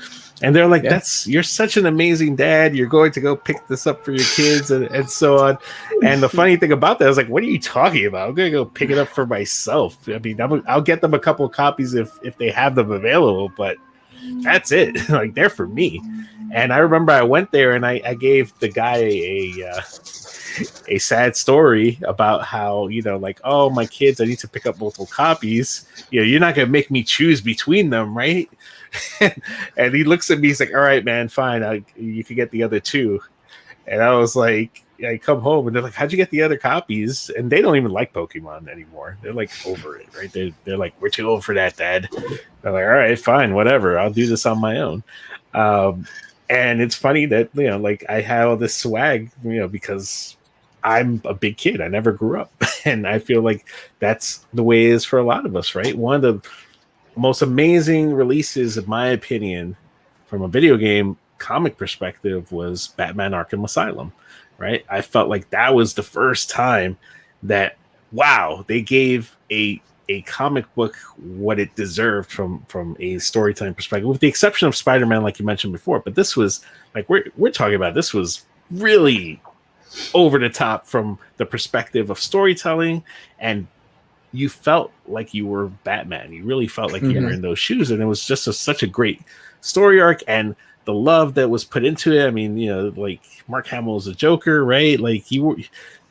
And they're like, you're such an amazing dad. You're going to go pick this up for your kids and so on. And the funny thing about that, I was like, what are you talking about? I'm going to go pick it up for myself. I mean, I'll get them a couple of copies if they have them available, but that's it. Like, they're for me. And I remember I went there and I gave the guy a sad story about how, you know, like, oh, my kids, I need to pick up multiple copies. You know, you're not going to make me choose between them, right? And he looks at me, he's like, all right, man, fine, you can get the other two. And I was like, I come home and they're like, how'd you get the other copies? And they don't even like Pokemon anymore. They're like over it, right? They're like, we're too old for that, Dad. They're like, all right, fine, whatever, I'll do this on my own. And it's funny that, you know, like, I had all this swag, you know, because I'm a big kid. I never grew up. And I feel like that's the way it is for a lot of us, right? One of the most amazing releases, in my opinion, from a video game comic perspective was Batman Arkham Asylum, right? I felt like that was the first time that, wow, they gave a comic book what it deserved from a storytelling perspective, with the exception of Spider-Man, like you mentioned before. But this was, like, we're talking about, this was really over the top from the perspective of storytelling, and you felt like you were Batman. You really felt like you were in those shoes, and it was just such a great story arc, and the love that was put into it. I mean, you know, like, Mark Hamill is a Joker, right? Like,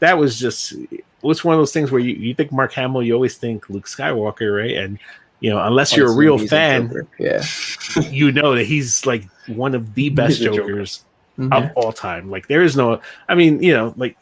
that was just, it's one of those things where you think Mark Hamill, you always think Luke Skywalker, right? And, you know, unless you're a real fan, you know that he's like one of the best Jokers of all time. Like, there is no, I mean, you know, like,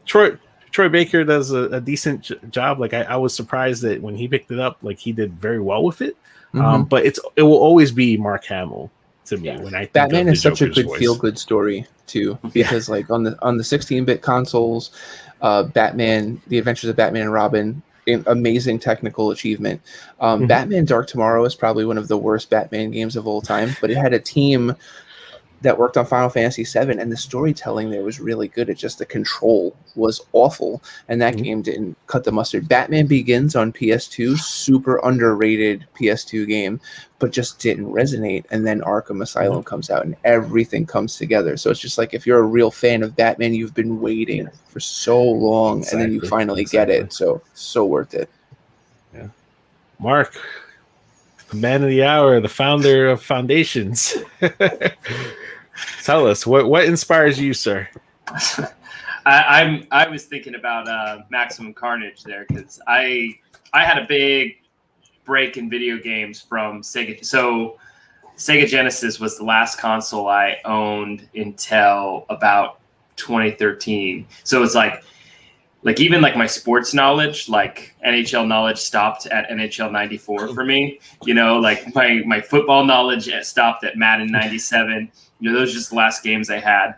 Troy Baker does a decent job. Like, I was surprised that when he picked it up, like, he did very well with it. But it will always be Mark Hamill to me when I think Batman of is such a good voice. feel-good story too, because like on the 16-bit consoles, Batman, The Adventures of Batman and Robin, amazing technical achievement. Batman Dark Tomorrow is probably one of the worst Batman games of all time, but it had a team that worked on Final Fantasy VII, and the storytelling there was really good. It's just the control was awful, and that game didn't cut the mustard. Batman Begins on PS2, super underrated PS2 game, but just didn't resonate. And then Arkham Asylum comes out, and everything comes together. So it's just like, if you're a real fan of Batman, you've been waiting for so long, and then you finally get it. So worth it. Yeah, Mark, the man of the hour, the founder of Foundations. Tell us what inspires you, sir. I was thinking about Maximum Carnage there, because I had a big break in video games from Sega. So Sega Genesis was the last console I owned until about 2013. So it's like even like my sports knowledge, like NHL knowledge, stopped at NHL 94 for me. You know, like my football knowledge stopped at Madden 97. You know, those are just the last games I had.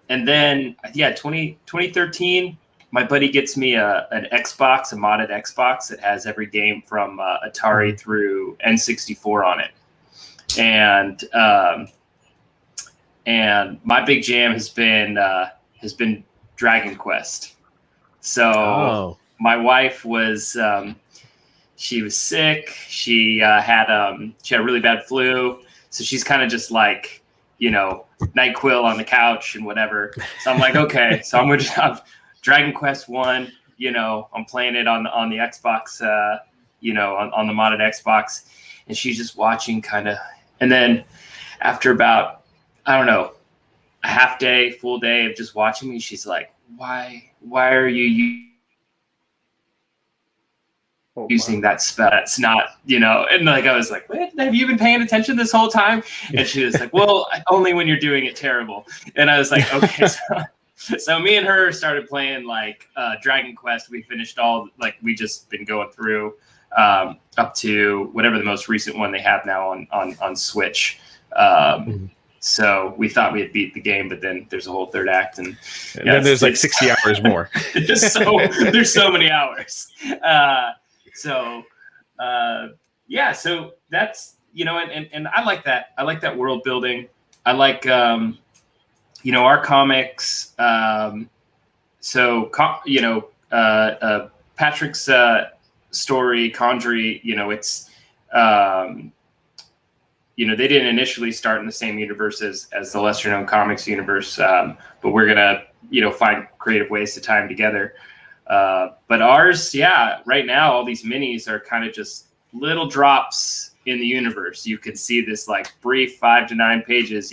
And then, 2013, my buddy gets me an Xbox, a modded Xbox that has every game from Atari through N64 on it. And my big jam has been Dragon Quest. So my wife was she was sick. She had a really bad flu. So she's kind of just like, you know, NyQuil on the couch and whatever. So I'm like, okay, so I'm going to have Dragon Quest 1, you know, I'm playing it on the Xbox, you know, on the modded Xbox. And she's just watching kind of. And then after about I don't know, a half day, full day of just watching me. She's like, why are you using that spell? That's not, and like, I was like, what? Have you been paying attention this whole time? And she was like, well, only when you're doing it terrible. And I was like, okay. So me and her started playing like Dragon Quest. We finished we just been going through up to whatever the most recent one they have now on Switch. So we thought we had beat the game, but then there's a whole third act, and then there's like 60 hours more. there's so many hours. So that's, and I like that. I like that world building. I like, our comics. Patrick's story, Condry, it's, they didn't initially start in the same universe as the lesser known comics universe, but we're gonna, find creative ways to tie them together. But ours, right now, all these minis are kind of just little drops in the universe. You could see this like brief 5 to 9 pages.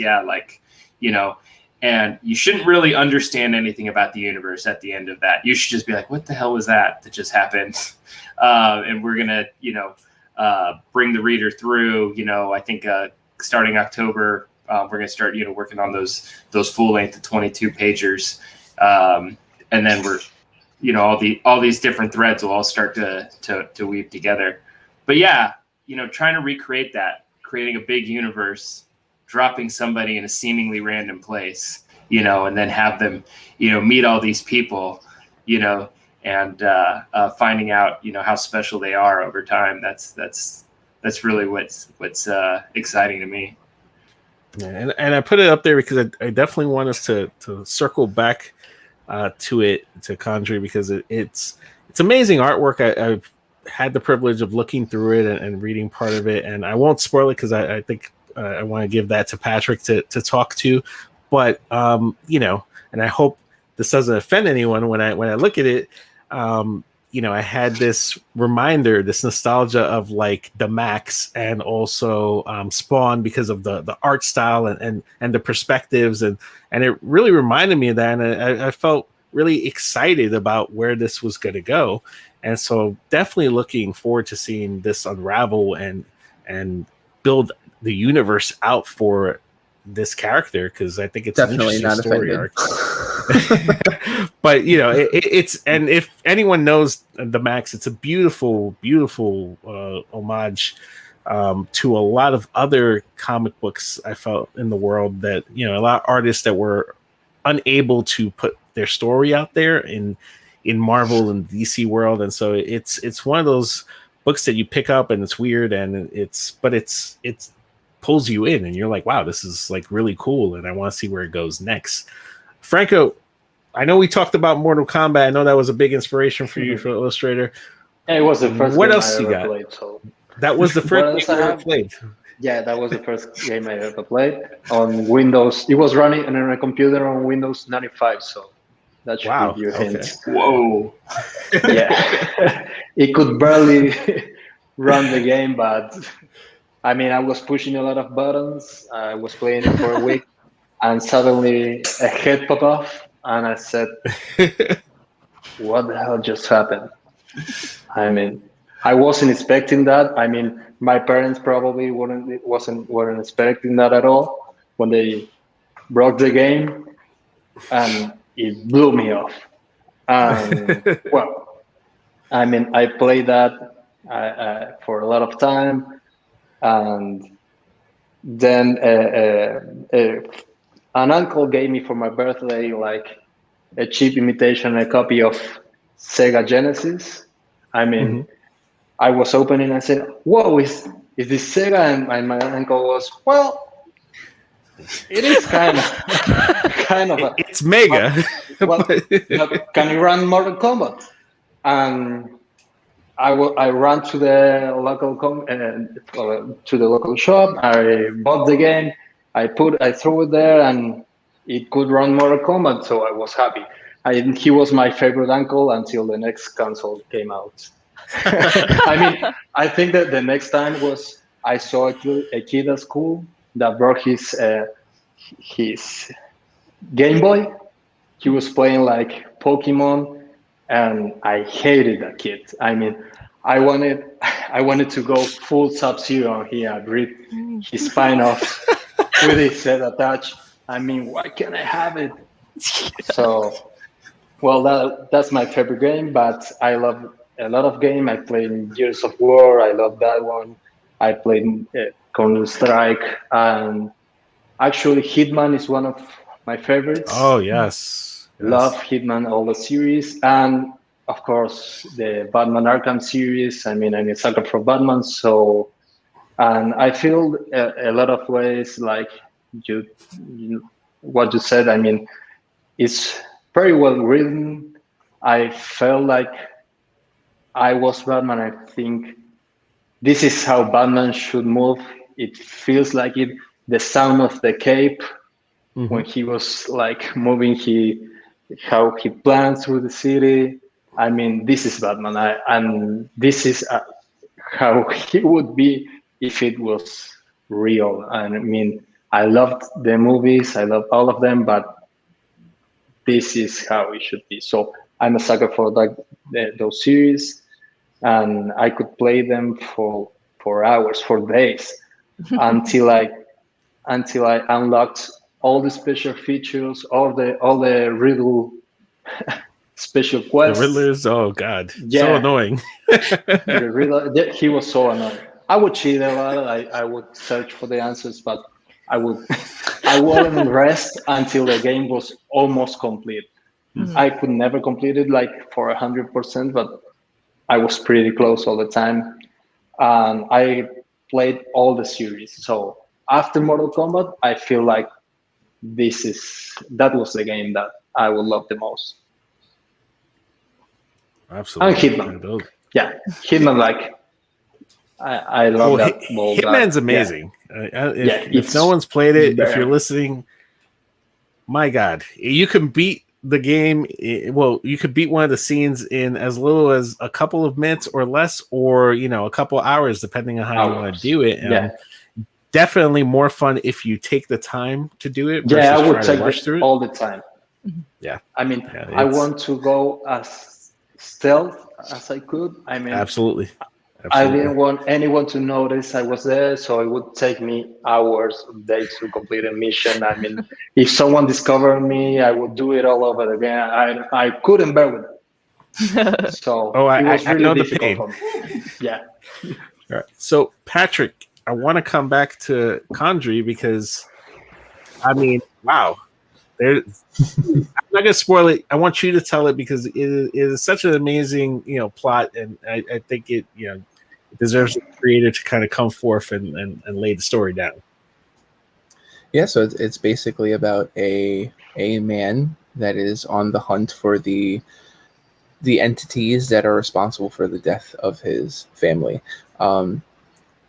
And you shouldn't really understand anything about the universe at the end of that. You should just be like, what the hell was that just happened? And we're going to, bring the reader through, I think starting October, we're going to start, working on those full length 22 pagers. And then we're, all these different threads will all start to weave together. But trying to recreate that, creating a big universe, dropping somebody in a seemingly random place, and then have them, meet all these people, and finding out, how special they are over time. That's really what's exciting to me. Yeah, and I put it up there because I definitely want us to circle back to Condry, because it's amazing artwork. I've had the privilege of looking through it and reading part of it, and I won't spoil it because I think I want to give that to Patrick to talk to. But and I hope this doesn't offend anyone when I look at it. I had this reminder, this nostalgia of like the Max and also Spawn, because of the art style and the perspectives, and it really reminded me of that, and I felt really excited about where this was going to go. And so definitely looking forward to seeing this unravel and build the universe out for this character, because I think it's definitely an not story offended. arc. But it's, and if anyone knows the Max, it's a beautiful homage to a lot of other comic books I felt in the world, that a lot of artists that were unable to put their story out there in Marvel and DC world. And so it's one of those books that you pick up and it's weird, and it's pulls you in, and you're like, wow, this is like really cool, and I want to see where it goes next. Franco, I know we talked about Mortal Kombat. I know that was a big inspiration for you for Illustrator. It was the first what game else I you ever got? played, so that was the first game you ever played. Yeah, that was the first game I ever played on Windows. It was running on a computer on Windows 95, so that should give you a hint. Whoa. Yeah. It could barely run the game, but I mean, I was pushing a lot of buttons. I was playing it for a week, and suddenly a head popped off, and I said, what the hell just happened? I mean, I wasn't expecting that. I mean, my parents probably weren't expecting that at all when they broke the game, and it blew me off. Well, I mean, I played that for a lot of time, and then an uncle gave me for my birthday like a cheap imitation, a copy of Sega Genesis. I mean, I was opening and I said, whoa, is this Sega? And my uncle was, well, it is kind of it's mega. But can you run Mortal Kombat? And I ran to the local shop. I bought the game. I threw it there, and it could run Mortal Kombat. So I was happy. He was my favorite uncle until the next console came out. I mean, I think that the next time was I saw a kid at school that brought his his Game Boy. He was playing like Pokemon, and I hated that kid. I mean, I wanted I wanted to go full Sub-Zero on here and rip his spine off with his head attached. I mean, why can't I have it? So, well, that's my favorite game, but I love a lot of game. I played Gears of War. I love that one. I played Counter Strike, and actually Hitman is one of my favorites. Oh yes. Love Hitman, all the series, and of course the Batman Arkham series. I mean, I'm a sucker for Batman, so and I feel a lot of ways like you what you said. I mean, it's very well written. I felt like I was Batman. I think this is how Batman should move. It feels like it. The sound of the cape when he was like moving, how he plans through the city. I mean, this is Batman, and this is how he would be if it was real. And I mean, I loved the movies. I love all of them, but this is how it should be. So I'm a sucker for those series, and I could play them for hours, for days, until I unlocked all the special features, all the riddle special quests. The Riddlers, oh god, Yeah. so annoying. The riddle, he was so annoying. I would cheat a lot. I would search for the answers, but I wouldn't rest until the game was almost complete. I could never complete it like for 100%, but I was pretty close all the time. And I played all the series. So after Mortal Kombat, I feel like that was the game that I would love the most. Absolutely. And Hitman. Yeah, Hitman, like, I love that. Hitman's amazing. If no one's played it, if you're listening, my God, you can beat the game. Well, you could beat one of the scenes in as little as a couple of minutes or less, or a couple hours, depending on how you want to do it. And definitely more fun if you take the time to do it. Yeah, I would take it all the time. Yeah, I mean, I want to go as stealth as I could. I mean, absolutely. I didn't want anyone to notice I was there, so it would take me hours, days to complete a mission. I mean, if someone discovered me, I would do it all over again. I couldn't bear with it. So it was really know difficult the pain. for me. Yeah. All right. So Patrick, I want to come back to Condry because, I mean, wow. I'm not gonna spoil it. I want you to tell it because it is such an amazing, plot, and I think it, it deserves the creator to kind of come forth and lay the story down. Yeah, so it's basically about a man that is on the hunt for the entities that are responsible for the death of his family.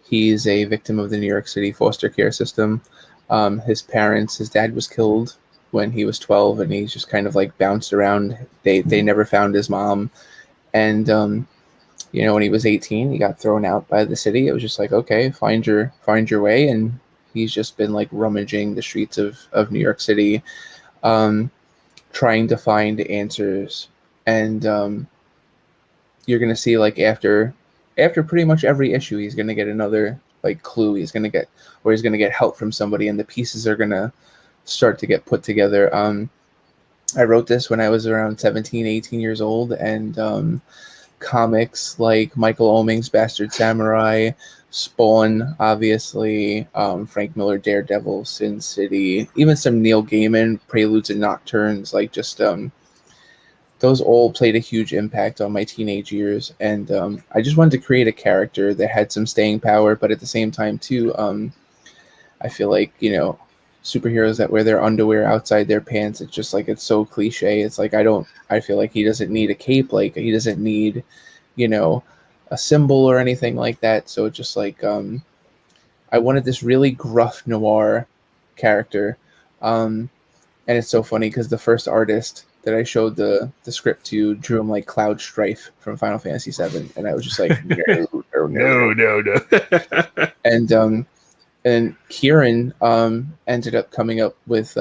He's a victim of the New York City foster care system. His dad was killed when he was 12, and he's just kind of like bounced around. They never found his mom, and when he was 18, he got thrown out by the city. It was just like, okay, find your way, and he's just been like rummaging the streets of New York City, trying to find answers. And you're gonna see, like, after pretty much every issue, he's gonna get another like clue. He's gonna get help from somebody, and the pieces are gonna start to get put together. I wrote this when I was around 17, 18 years old, and comics like Michael Oeming's Bastard Samurai, Spawn, obviously, Frank Miller, Daredevil, Sin City, even some Neil Gaiman, Preludes and Nocturnes, like just those all played a huge impact on my teenage years. And I just wanted to create a character that had some staying power, but at the same time too, I feel like, superheroes that wear their underwear outside their pants, it's just like, it's so cliche. It's like, I feel like he doesn't need a cape, like he doesn't need, a symbol or anything like that. So it's just like, I wanted this really gruff noir character. And it's so funny because the first artist that I showed the script to drew him like Cloud Strife from Final Fantasy VII, and I was just like, no. No. And And Kieran ended up coming up with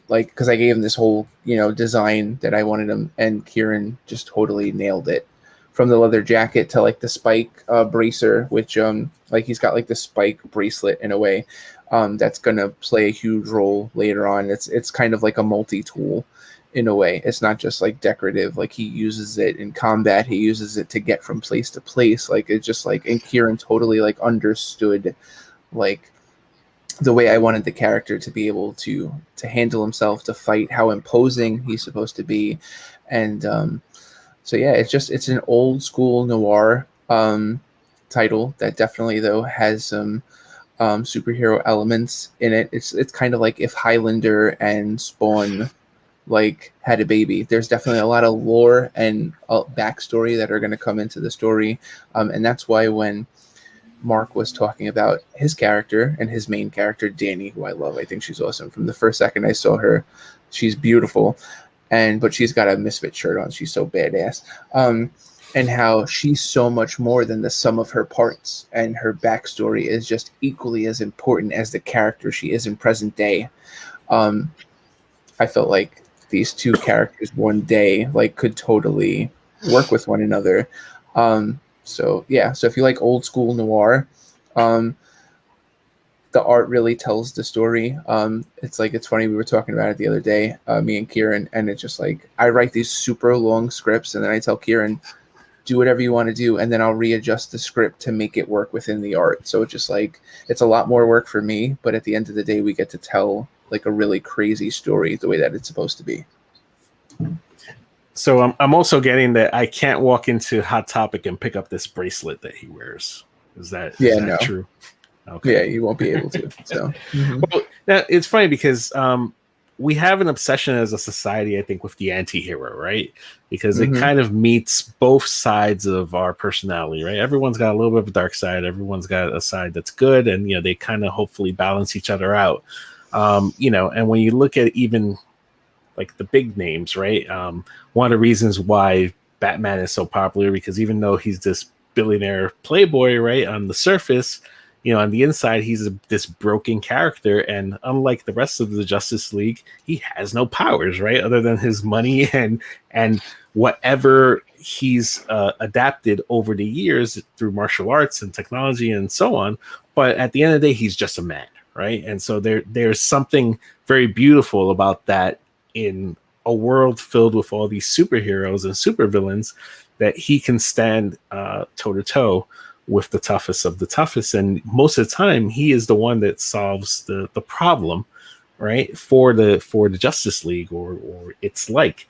like, because I gave him this whole design that I wanted him, and Kieran just totally nailed it. From the leather jacket to like the spike bracer, which like he's got like the spike bracelet in a way that's gonna play a huge role later on. It's kind of like a multi-tool in a way. It's not just like decorative. Like he uses it in combat. He uses it to get from place to place. Like it's just like, and Kieran totally like understood like the way I wanted the character to be able to handle himself, to fight, how imposing he's supposed to be, and so yeah, it's an old school noir title that definitely though has some superhero elements in it. It's kind of like if Highlander and Spawn like had a baby. There's definitely a lot of lore and backstory that are going to come into the story, and that's why when Mark was talking about his character and his main character, Danny, who I love. I think she's awesome. From the first second I saw her, she's beautiful. But she's got a Misfit shirt on. She's so badass. And how she's so much more than the sum of her parts. And her backstory is just equally as important as the character she is in present day. I felt like these two characters one day like could totally work with one another. So yeah, so if you like old school noir, the art really tells the story. It's funny, we were talking about it the other day, me and Kieran, and it's just like I write these super long scripts and then I tell Kieran, do whatever you want to do, and then I'll readjust the script to make it work within the art. So it's just like it's a lot more work for me, but at the end of the day we get to tell like a really crazy story the way that it's supposed to be. So I'm also getting that I can't walk into Hot Topic and pick up this bracelet that he wears. Is that true? Okay. Yeah, you won't be able to. So well, now, it's funny because we have an obsession as a society, I think, with the anti-hero, right? Because it kind of meets both sides of our personality, right? Everyone's got a little bit of a dark side. Everyone's got a side that's good, and they kind of hopefully balance each other out. And when you look at even like the big names, right? One of the reasons why Batman is so popular, because even though he's this billionaire playboy, right, on the surface, on the inside, he's this broken character. And unlike the rest of the Justice League, he has no powers, right, other than his money and whatever he's adapted over the years through martial arts and technology and so on. But at the end of the day, he's just a man, right? And so there's something very beautiful about that in a world filled with all these superheroes and supervillains, that he can stand toe to toe with the toughest of the toughest. And most of the time he is the one that solves the problem, right, for the Justice League or its like.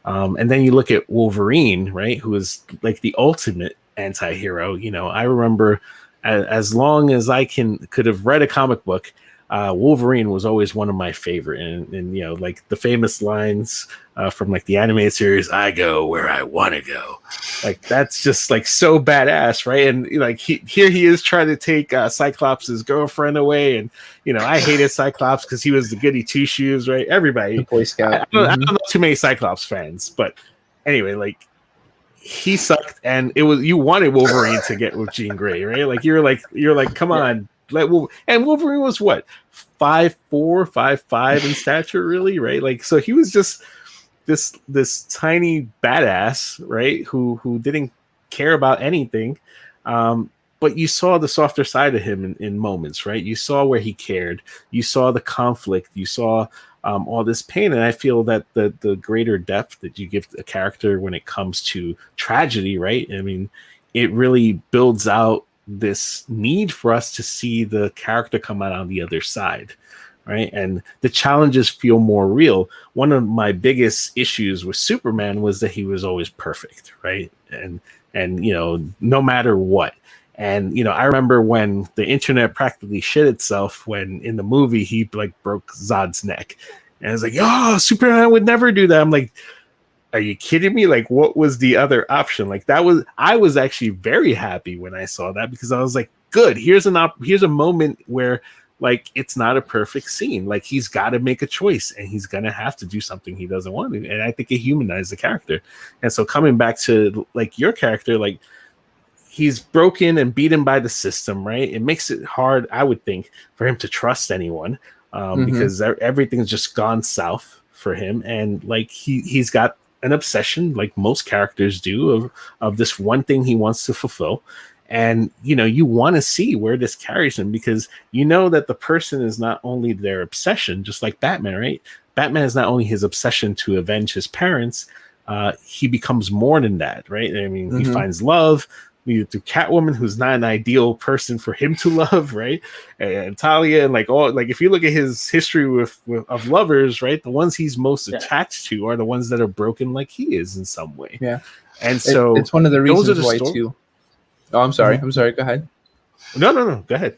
And then you look at Wolverine, right, who is like the ultimate anti-hero. I remember as long as I could have read a comic book, Wolverine was always one of my favorite, and like the famous lines from like the animated series, "I go where I want to go," like that's just like so badass, right? And like here he is trying to take Cyclops' girlfriend away, and I hated Cyclops because he was the goody two shoes, right? Everybody, the Boy Scout. I don't know too many Cyclops fans, but anyway, like he sucked, and you wanted Wolverine to get with Jean Grey, right? Like you're like, come on. And Wolverine was what, 5'4", 5'5" in stature, really, right? Like, so he was just this tiny badass, right? Who didn't care about anything, but you saw the softer side of him in moments, right? You saw where he cared. You saw the conflict. You saw all this pain, and I feel that the greater depth that you give a character when it comes to tragedy, right? I mean, it really builds out this need for us to see the character come out on the other side, right? And the challenges feel more real. One of my biggest issues with Superman was that he was always perfect, right? And no matter what. And I remember when the internet practically shit itself when in the movie he like broke Zod's neck, and I was like, "Oh, Superman would never do that." I'm like, are you kidding me? Like, what was the other option? Like, I was actually very happy when I saw that, because I was like, good, here's a moment where like it's not a perfect scene. Like, he's got to make a choice, and he's gonna have to do something he doesn't want to. And I think it humanized the character. And so coming back to like your character, like he's broken and beaten by the system, right? It makes it hard, I would think, for him to trust anyone, because everything's just gone south for him. And like he's got an obsession, like most characters do, of this one thing he wants to fulfill. And you want to see where this carries him, because that the person is not only their obsession, just like Batman, right? Batman is not only his obsession to avenge his parents, he becomes more than that, right? I mean, he finds love through Catwoman, who's not an ideal person for him to love, right? And Talia, and if you look at his history of lovers, right, the ones he's most attached to are the ones that are broken, like he is in some way. Yeah, and so it's one of the reasons why too. Oh, I'm sorry. I'm sorry. Go ahead. No. Go ahead.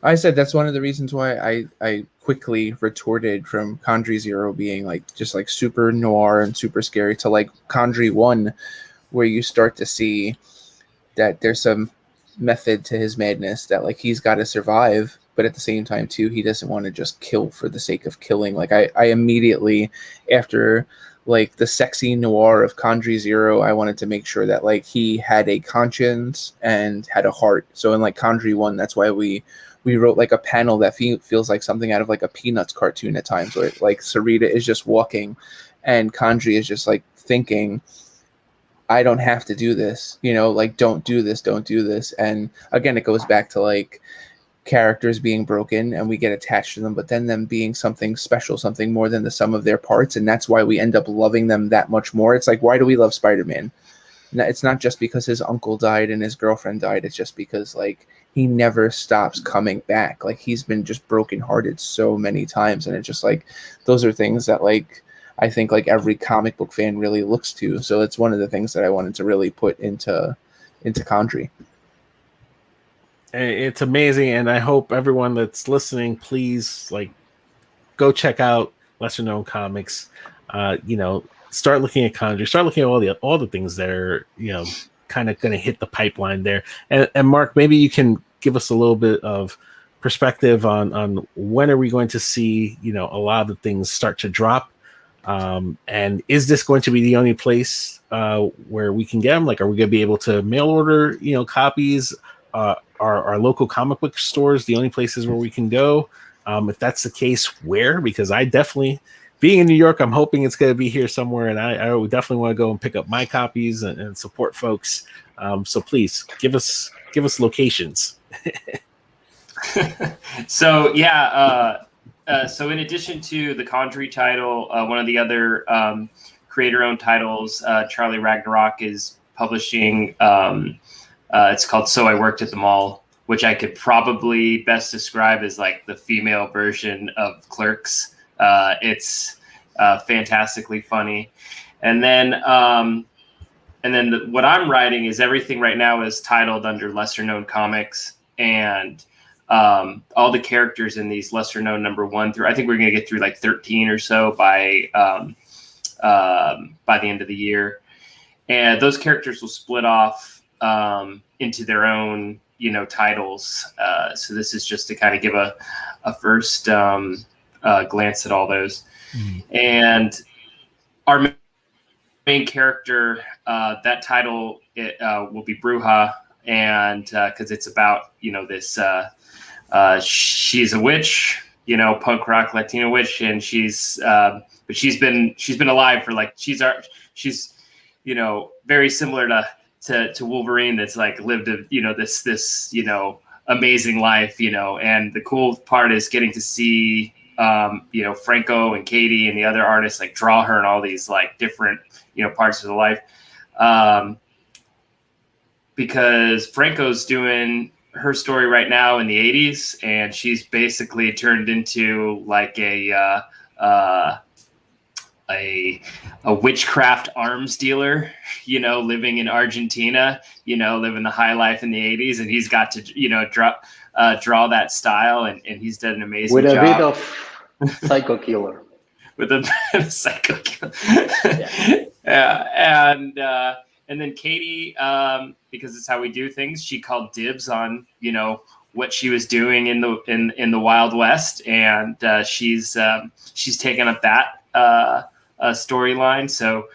I said that's one of the reasons why I quickly retorted from Condry Zero being just super noir and super scary to Condry 1, where you start to see that there's some method to his madness, that he's got to survive, but at the same time too, he doesn't want to just kill for the sake of killing. I immediately, after the sexy noir of Condry Zero, I wanted to make sure that he had a conscience and had a heart. So in Condry 1, that's why we wrote a panel that feels like something out of a Peanuts cartoon at times, where Sarita is just walking and Condry is just thinking, I don't have to do this, don't do this. And again, it goes back to characters being broken and we get attached to them, but then them being something special, something more than the sum of their parts. And that's why we end up loving them that much more. It's why do we love Spider-Man? It's not just because his uncle died and his girlfriend died. It's just because he never stops coming back. He's been just brokenhearted so many times. And it's just those are things that I think every comic book fan really looks to. So it's one of the things that I wanted to really put into Condry. It's amazing, and I hope everyone that's listening, please go check out Lesser Known Comics. Start looking at Condry, start looking at all the things that are kind of going to hit the pipeline there. And Mark, maybe you can give us a little bit of perspective on when are we going to see a lot of the things start to drop, and is this going to be the only place where we can get them? Are we going to be able to mail order copies? Are local comic book stores the only places where we can go? If that's the case, where? Because I definitely, being in New York, I'm hoping it's going to be here somewhere, and I would definitely want to go and pick up my copies and support folks. So please give us locations. So so in addition to the Condry title, one of the other creator-owned titles, Charlie Ragnarok is publishing. It's called So I Worked at the Mall, which I could probably best describe as the female version of Clerks. It's fantastically funny. And then what I'm writing is everything right now is titled under Lesser Known Comics, and all the characters in these Lesser Known number 1 through, I think we're going to get through 13 or so by the end of the year. And those characters will split off into their own, titles. So this is just to kind of give a first glance at all those. And our main character, that title will be Bruja, and because it's about this. She's a witch, punk rock Latina witch, and she's but she's been alive for she's very similar to Wolverine, that's lived this amazing life, and the cool part is getting to see Franco and Katie and the other artists draw her in all these different parts of the life, because Franco's doing her story right now in the 80s, and she's basically turned into a witchcraft arms dealer, living in Argentina, living the high life in the 80s, and he's got to draw that style, and he's done an amazing job. With a bit of psycho killer. With a psycho killer. Yeah. And then Katie, because it's how we do things, she called dibs on what she was doing in the Wild West, and she's taken up that storyline. So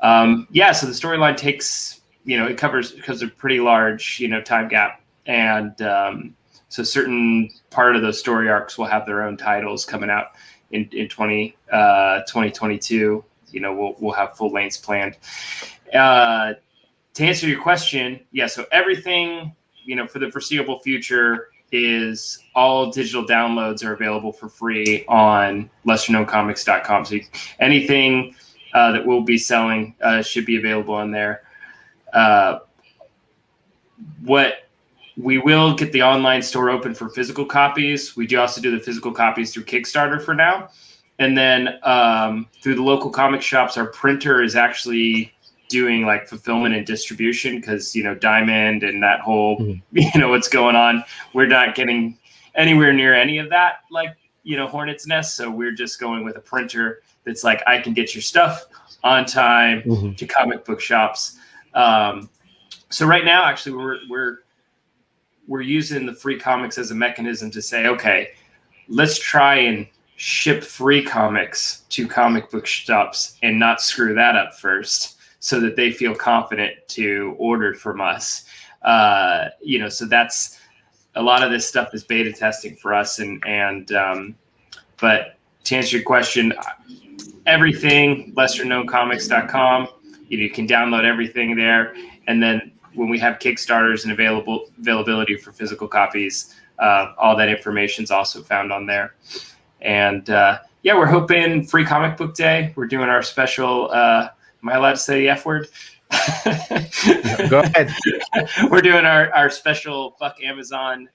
so the storyline takes it covers because of pretty large, time gap. And so certain part of those story arcs will have their own titles coming out in 2022. We'll have full lengths planned. To answer your question, yeah, so everything, for the foreseeable future is all digital downloads are available for free on lesserknowncomics.com. So anything that we'll be selling should be available on there. What we will get the online store open for physical copies. We do also do the physical copies through Kickstarter for now. And then through the local comic shops, our printer is actually doing like fulfillment and distribution because, Diamond and that whole, what's going on. We're not getting anywhere near any of that, like, Hornet's Nest. So we're just going with a printer that's like, I can get your stuff on time to comic book shops. So right now, actually, we're using the free comics as a mechanism to say, okay, let's try and ship free comics to comic book shops and not screw that up first so that they feel confident to order from us. So that's a lot of this stuff is beta testing for us. But to answer your question, everything, lesserknowncomics.com, you can download everything there. And then when we have Kickstarters and availability for physical copies, all that information is also found on there. And we're hoping Free Comic Book Day. We're doing our special. Am I allowed to say the F word? Go ahead. We're doing our special Fuck Amazon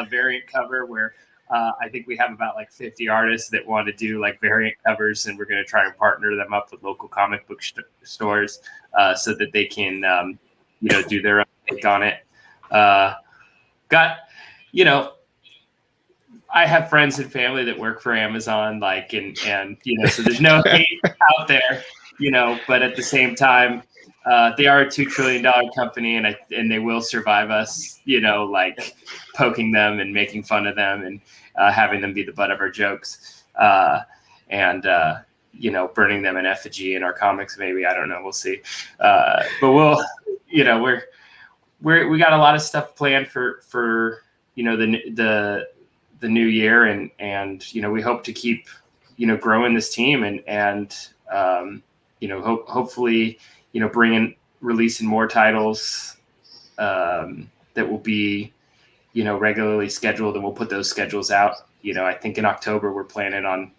variant cover where I think we have about like 50 artists that want to do like variant covers, and we're going to try and partner them up with local comic book stores so that they can. Do their own take on it. I have friends and family that work for Amazon, and so there's no hate out there, but at the same time, they are a $2 trillion company and they will survive us, poking them and making fun of them and having them be the butt of our jokes. Burning them in effigy in our comics, maybe, I don't know. We'll see. But we'll, we got a lot of stuff planned for the new year, and we hope to keep growing this team and hopefully releasing more titles that will be regularly scheduled, and we'll put those schedules out. I think in October we're planning on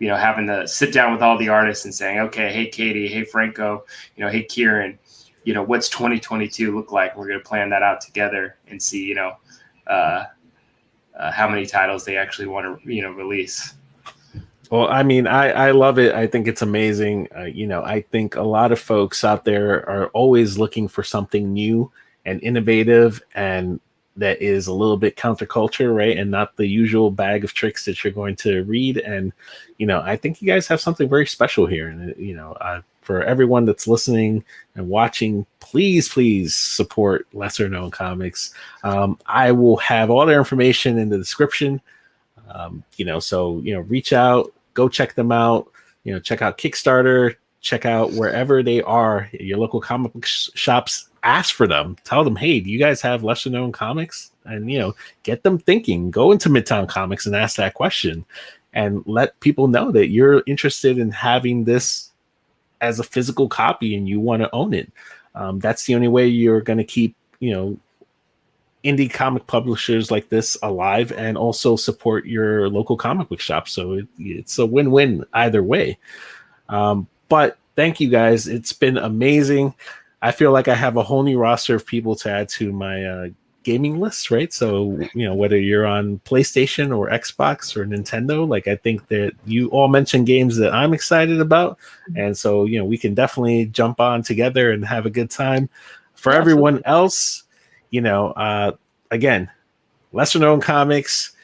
having to sit down with all the artists and saying, okay, hey Katie, hey Franco, hey Kieran, what's 2022 look like? We're going to plan that out together and see, how many titles they actually want to, release. Well, I mean, I love it. I think it's amazing. I think a lot of folks out there are always looking for something new and innovative and that is a little bit counterculture, right? And not the usual bag of tricks that you're going to read. And, I think you guys have something very special here. And, for everyone that's listening and watching, please support Lesser Known Comics. I will have all their information in the description. So reach out, go check them out. Check out Kickstarter, check out wherever they are, your local comic book shops. Ask for them. Tell them, hey, do you guys have Lesser Known Comics? And get them thinking. Go into Midtown Comics and ask that question, and let people know that you're interested in having this as a physical copy and you want to own it. That's the only way you're going to keep, indie comic publishers like this alive and also support your local comic book shop. So it's a win-win either way. But thank you guys. It's been amazing. I feel like I have a whole new roster of people to add to my gaming list, right? So, whether you're on PlayStation or Xbox or Nintendo, I think that you all mentioned games that I'm excited about. And so, we can definitely jump on together and have a good time. For everyone else, again, Lesser Known Comics,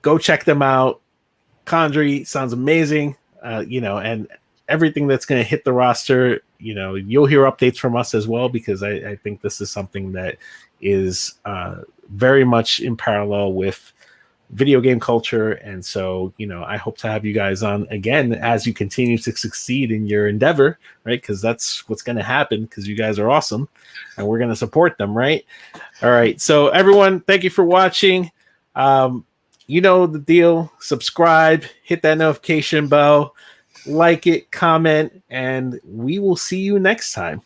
go check them out. Condry sounds amazing, and everything that's going to hit the roster, you'll hear updates from us as well, because I think this is something that is very much in parallel with video game culture. And so, I hope to have you guys on again as you continue to succeed in your endeavor, right? Because that's what's going to happen, because you guys are awesome and we're going to support them, right? All right. So everyone, thank you for watching. You know the deal. Subscribe, hit that notification bell, like it, comment, and we will see you next time.